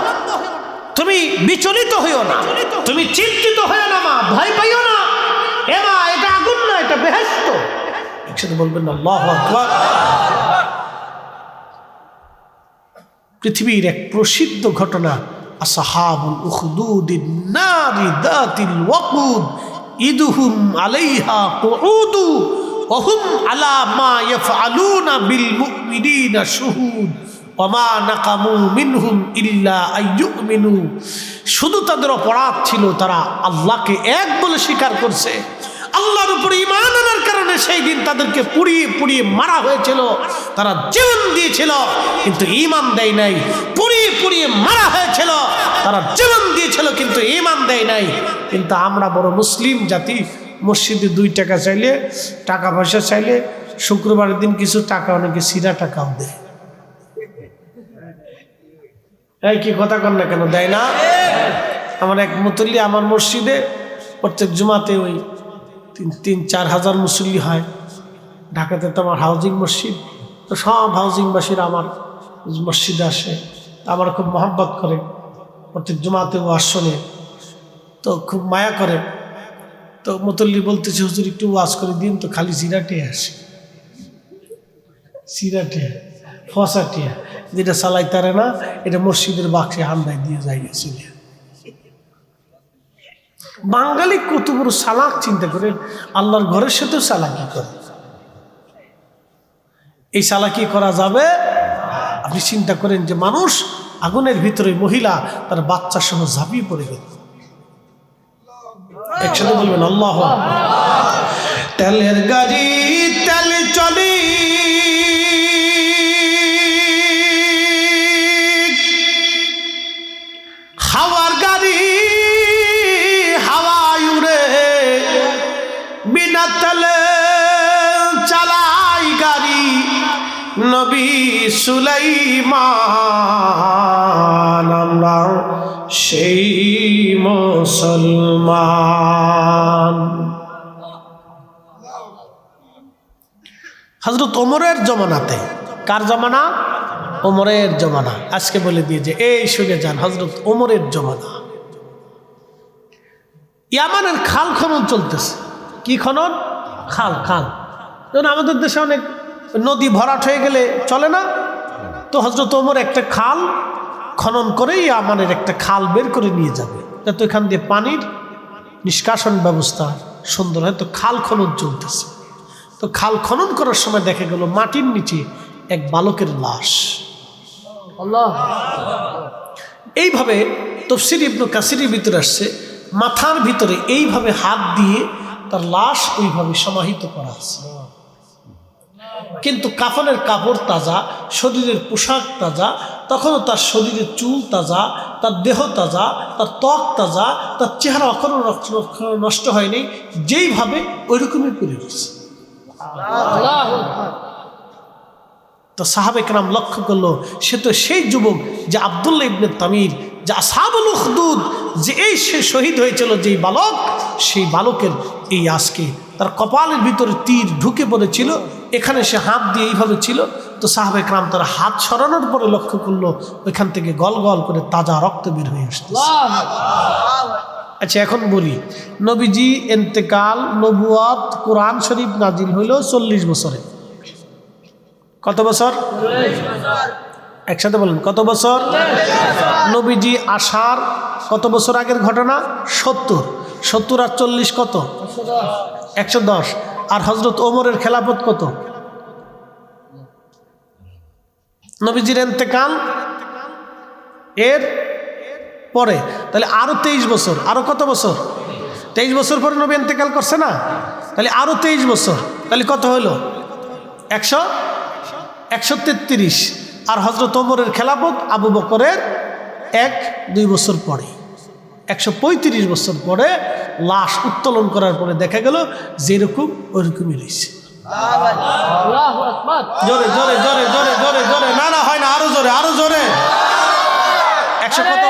তুমি বিচলিত হইও না, তুমি চিন্তিত হইও না মা, ভয় পাইও না। এ মা, এটা আগুন না, এটা বেহেশত। একসাথে বলবেন না আল্লাহু আকবার। পৃথিবীর এক প্রসিদ্ধ ঘটনা, আসহাবুল উখদুদিন নারি দাতিল ওয়াকুদ ইদহুম আলাইহা কুউদু ওয়া হুম আলা মা ইয়াফআলুনা বিল মুমিনিনা শুহুদ ওয়া মা নাকামু মিনহুম ইল্লা আইয়ুমিনু। শুধু তাদের অপরাধ ছিল তারা আল্লাহকে এক বলে স্বীকার করছে। আল্লাহর উপর ঈমান আনার কারণে সেই দিন তাদেরকে পুড়িয়ে পুড়িয়ে মারা হয়েছিল। তারা জীবন দিয়েছিল কিন্তু ঈমান দেয় নাই। পুড়িয়ে পুড়িয়ে মারা হয়েছিল, তারা জীবন দিয়েছিল কিন্তু ঈমান দেয় নাই। কিন্তু আমরা বড় মুসলিম জাতি, মসজিদে 2 টাকা চাইলে, টাকা পয়সা চাইলে, শুক্রবারের দিন কিছু টাকা, অনেকে সিরা টাকাও দেয়। এই কি কথা কন না কেন, দেয় না? আমার এক মুতল্লি আমার মসজিদে প্রত্যেক জুমাতে ওই 3-4 হাজার মুসল্লি হয়। ঢাকাতে তো আমার হাউজিং মসজিদ, তো সব হাউজিংবাসীরা আমার মসজিদে আসে, আমার খুব মহব্বত করে, প্রত্যেক জুমাতে ও আসনে, তো খুব মায়া করে। তো মুতল্লি বলতেছে, হুজুর একটু ওয়াজ করে দিন তো, খালি সিরাটে আসে, সিরাটে ফসাটে, যেটা চালাই তারে না, এটা মসজিদের বাক্সে হান্দায় দিয়ে যায় গেছিল। বাঙালি কত বড় চালাক, চিন্তা করে, আল্লাহর ঘরের সাথেও চালাকি করে। এই চালাকি করা যাবে? আপনি চিন্তা করেন যে মানুষ আগুনের ভিতরে, মহিলা তার বাচ্চার সহ ঝাঁপিয়ে পড়ে গেল। একসাথে বলবেন আল্লাহু আকবার। তেলের গাড়ি তেলে চলে, হাওয়ার গাড়ি হাওয়ায় উড়ে, বিনা তেলে চালাই গাড়ি, নবী সুলাইমান, আমরা সেই মুসলমান। হযরত ওমরের জমানাতে, কার জমানা? ওমরের জমানা। আজকে বলে দিয়ে যে এই শুনে যান, হযরত ওমরের জমানা। ইয়ামানের খাল খনন চলতেছে। কি খনন? খাল। যেমন আমাদের দেশে অনেক নদী ভরাট হয়ে গেলে চলে না, তো হযরত ওমর একটা খাল খনন করে ইয়ামানের একটা খাল বের করে নিয়ে যাবে, যাতে এখান দিয়ে পানির নিষ্কাশন ব্যবস্থা সুন্দর হয়। তো খাল খনন চলতেছে। তো খাল খনন করার সময় দেখা গেল মাটির নিচে এক বালকের লাশ। আল্লাহ! এইভাবে তাফসীর ইবনে কাসিরের ভিতরে আসছে, মাথার ভিতরে এইভাবে হাত দিয়ে তার লাশ ওইভাবে সমাহিত করা আছে, কিন্তু কাফনের কাপড় তাজা, শরীরের পোশাক তাজা, তখনও তার শরীরের চুল তাজা, তার দেহ তাজা, তার ত্বক তাজা, তার চেহারা এখনো নষ্ট হয়নি, যেইভাবে ওইরকমই করে রয়েছে। তো সাহাবে কেরাম লক্ষ্য করলো, সে তো সেই যুবক যে আব্দুল্লাহ ইবনে তামির, যে আসহাবুল উখদুদ, যে এই সে শহীদ হয়েছিল যেই বালক, সেই বালকের এই আজকে তার কপালের ভিতরে তীর ঢুকে পড়েছিল, এখানে সে হাত দিয়ে এইভাবে ছিল। তো সাহাবে কেরাম তার হাত সরানোর পরে লক্ষ্য করলো ওইখান থেকে গল গল করে তাজা রক্ত বের হয়ে আসছে। আচ্ছা, এখন বলি, নবীজি ইন্তেকাল, নবুয়ত, কোরআন শরীফ নাজিল হইল 40 বছরে। কত বছর? একসাথে বলেন, কত বছর? নবীজি আসার কত বছর আগের ঘটনা? 70 আর 40 কত? 110। আর হযরত ওমরের খেলাফত কত? নবীজির ইন্তেকাল এর পরে, তাহলে আরো 23 বছর। আরো কত বছর? 23 বছর পরে নবী ইন্তেকাল করছে না, তাহলে আরো 23 বছর, তাহলে কত হলো? 133। আর হযরত ওমরের খেলাফত আবু বকরের 1-2 বছর পরে, 135 বছর পরে লাশ উত্তোলন করার পরে দেখা গেল যেরকম ওইরকমই রয়েছে। জোরে জোরে জোরে জোরে জোরে জোরে, না না হয় না, আরো জোরে, আরো জোরে। 100 কত?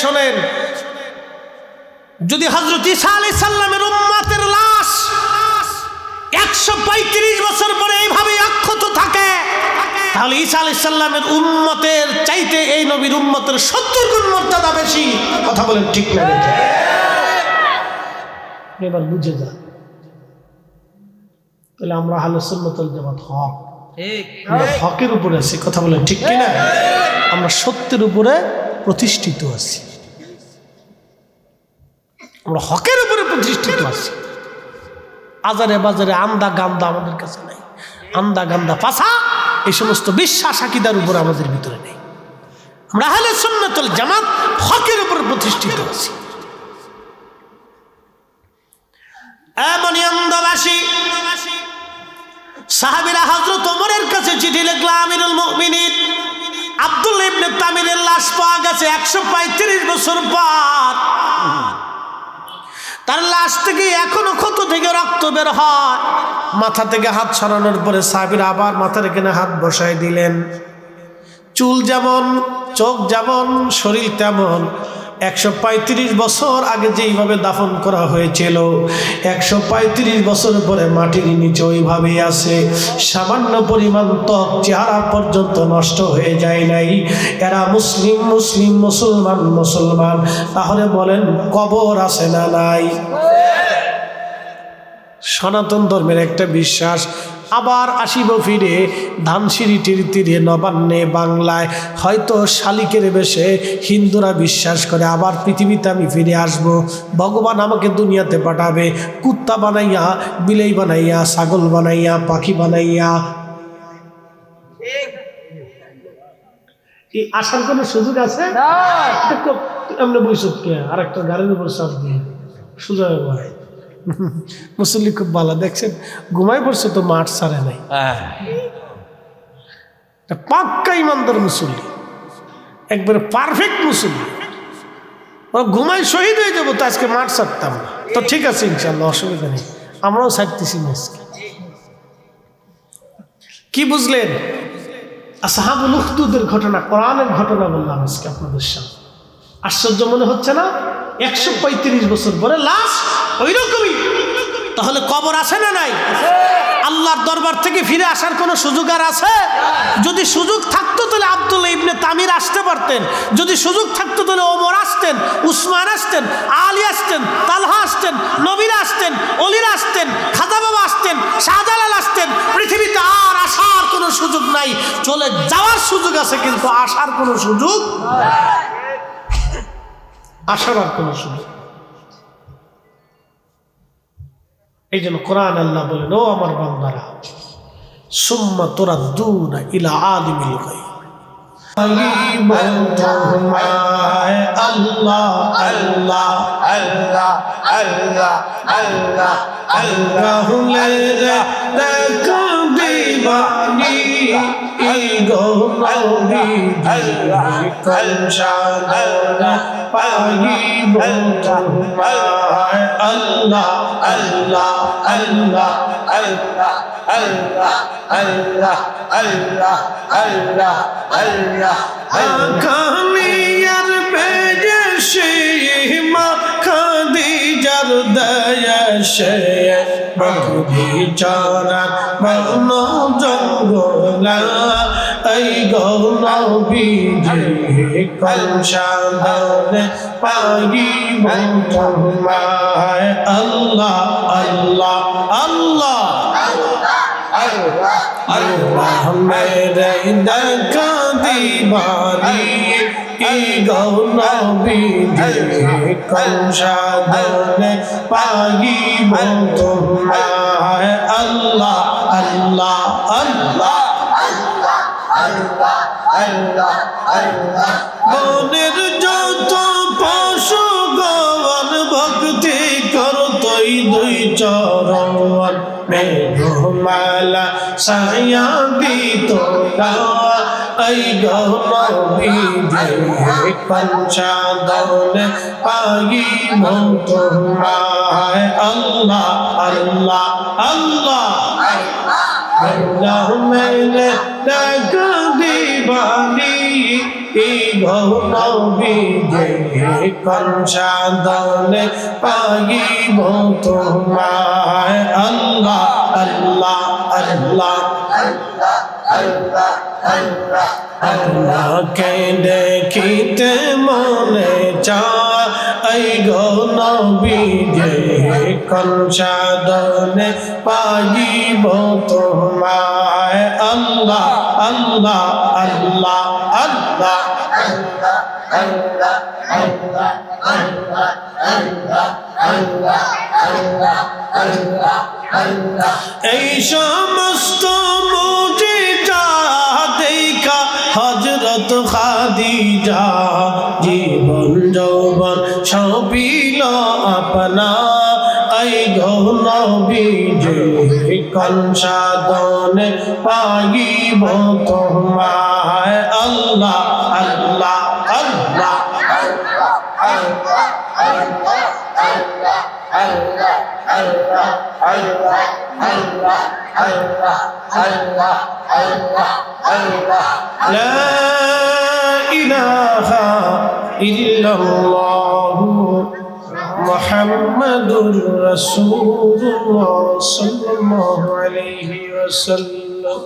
শোনেন, যদি হযরত ঈসা আলাইহিস সালামের উম্মতের লাশ 135 বছর পরে এইভাবে অক্ষত থাকে, তাহলে ঈসা আলাইহিস সালামের উম্মতের চাইতে এই নবীর উম্মতের 70 গুণ মর্যাদা বেশি। কথা বলেন ঠিক না? এবার বুঝে যা, তাহলে আমরা আহলে সুন্নাত ওয়াল জামাত হক, আমরা হকের উপরে আছি। কথা বলেন ঠিক কি না? আমরা সত্যের উপরে প্রতিষ্ঠিত আছি, আমরা হকের উপরে প্রতিষ্ঠিত আছি। আজারে বাজারে আন্দা গান্দা আমাদের কাছে নাই, আন্দা গান্দা পাছা এই সমস্ত বিশ্বাস আকীদার উপর আমাদের ভিতরে নেই। আমরা আহলে সুন্নাত ওয়াল জামাত হকের উপরে প্রতিষ্ঠিত আছি। এমনই অন্ধবাসী সাহাবীরা হযরত ওমরের কাছে চিঠি লিখল, আমিরুল মুমিনিন আব্দুল্লাহ ইবনে তামিরের লাশ পাওয়া গেছে 135 বছর পর। তার লাশ থেকে এখনো ক্ষত থেকে রক্ত বের হয়। মাথা থেকে হাত সরানোর পরে সাহাবীরা আবার মাথার এখানে হাত বসায় দিলেন। চুল যেমন, চোখ যেমন, শরীর তেমন। 135 বছর আগে যেইভাবে দাফন করা হয়েছিল, 135 বছর পরে মাটির নিচে ওইভাবেই আছে। সামান্য পরিমাণ ত্বক, চেহারা পর্যন্ত নষ্ট হয়ে যায় নাই। এরা মুসলিম, মুসলিম, মুসলমান, মুসলমান। তাহলে বলেন কবর আছে না নাই? সনাতন ধর্মের একটা বিশ্বাস। আবার আসিব ফিরে ধানসিঁড়িটির তীরে নবান্নে বাংলায়, হয়তো শালিকের বেশে হিন্দুরা বিশ্বাস করে আবার পৃথিবীতে আমি ফিরে আসব, ভগবান আমাকে দুনিয়াতে পাঠাবে কুত্তা বানাইয়া, বিলাই বানাইয়া, ছাগল বানাইয়া, পাখি বানাইয়া। এই আসার কোনো সুযোগ আছে? এমনি বৈশকে আর একটা গাড়ির উপর চাপ দিয়ে সুযোগ হয়। মুসল্লি খুব ভালো, দেখছেন ঘুমাই পড়ছে তো মাঠ ছাড়ে নাই, পাক্কা ইমানদার মুসল্লি। একবারে পারফেক্ট মুসলমান। ঘুমাই শহীদ হয়ে যাবো তো আজকে মাঠ ছাড়তাম না। তো ঠিক আছে ইনশাল্লাহ, অসুবিধা নেই, আমরাও ছাড়তেছি না আজকে। কি বুঝলেন? আসহাবুল উখদুদের ঘটনা, কোরআনের ঘটনা বললাম আজকে আপনাদের সামনে। আশ্চর্য মনে হচ্ছে না? 135 বছর পরে লাশ ওই রকমই। তাহলে কবর আছে না নাই? আল্লাহর দরবার থেকে ফিরে আসার কোনো সুযোগ আর আছে? যদি সুযোগ থাকতো তাহলে আব্দুল্লাহ ইবনে তামির আসতে পারতেন, যদি সুযোগ থাকতো তাহলে ওমর আসতেন, উসমান আসতেন, আলী আসতেন, তালহা আসতেন, নবীরা আসতেন, অলিরা আসতেন, খাজা বাবা আসতেন, শাহজালাল আসতেন। পৃথিবীতে আর আসার কোনো সুযোগ নাই, চলে যাওয়ার সুযোগ আছে, কিন্তু আসার কোনো সুযোগ, আসার আর কোনো সুযোগ। এই জন্য কোরআন আল্লাহ বলেন, ও আমার বান্দারা, সুম্মা তুরাদ্দুনা ইলা আলিমিল গায়ব। আল্লাহ আল্লাহ আল্লাহ আল্লাহ আল্লাহ আল্লাহ দিবানি ইগো নবী আল্লাহ কলশানা পাগিব তোমায়। আল্লাহ আল্লাহ আল্লাহ আল্লাহ আল্লাহ আল্লাহ আল্লাহ আল্লাহ আল্লাহ কালিয়ার বেজে মা খাদিজার দয়াশে বকরি চরার বন জঙ্গলা এই গো নবীজি কলশানে পাগিব তোমায়। আল্লাহ আল্লাহ আল্লাহ আল্লাহ মেরে দেখা দিবানি ইগো নবীজি কলশানে পাগিব তোমায়। আল্লাহ আল্লাহ আল্লাহ আল্লাহ আল্লাহ আল্লাহ বনের যত পশু গণ ভক্তি করতই দুই চরণ মেঘমালা ছায়া দিত এই গো নবীজি কলশানে পাগিব তোমায়। আল্লাহ আল্লাহ আল্লাহ আল্লাহ মেরে দেখা দিবানি ইগো নবীজি কলশানে পাগিব তোমায়। আল্লাহ আল্লাহ আল্লাহ আল্লাহ আল্লাহ আল্লাহ আল্লাহকে দেখিতে মনে চায় এই গো নবীজি কলশানে পাগিব তোমায়। আল্লাহ আল্লাহ আল্লাহ আল্লাহ আল্লাহ আল্লাহ আল্লাহ আল্লাহ আল্লাহ আল্লাহ আল্লাহ আল্লাহ আল্লাহ এই সমস্ত মুজিজা দেখা হযরত খাদিজা জীবন যৌবন সবিল আপনা এই গো নবীজি কলশানে পাগিব তোমায়। আল্লাহ আল্লাহ আল্লাহ আল্লাহ আল্লাহ আল্লাহ আল্লাহ আল্লাহ আল্লাহ আল্লাহ আল্লাহ আল্লাহ আল্লাহ আল্লাহ আল্লাহ লা ইলাহা ইল্লাল্লাহু মুহাম্মাদুর রাসূলুল্লাহ সাল্লাল্লাহু আলাইহি ওয়াসাল্লাম।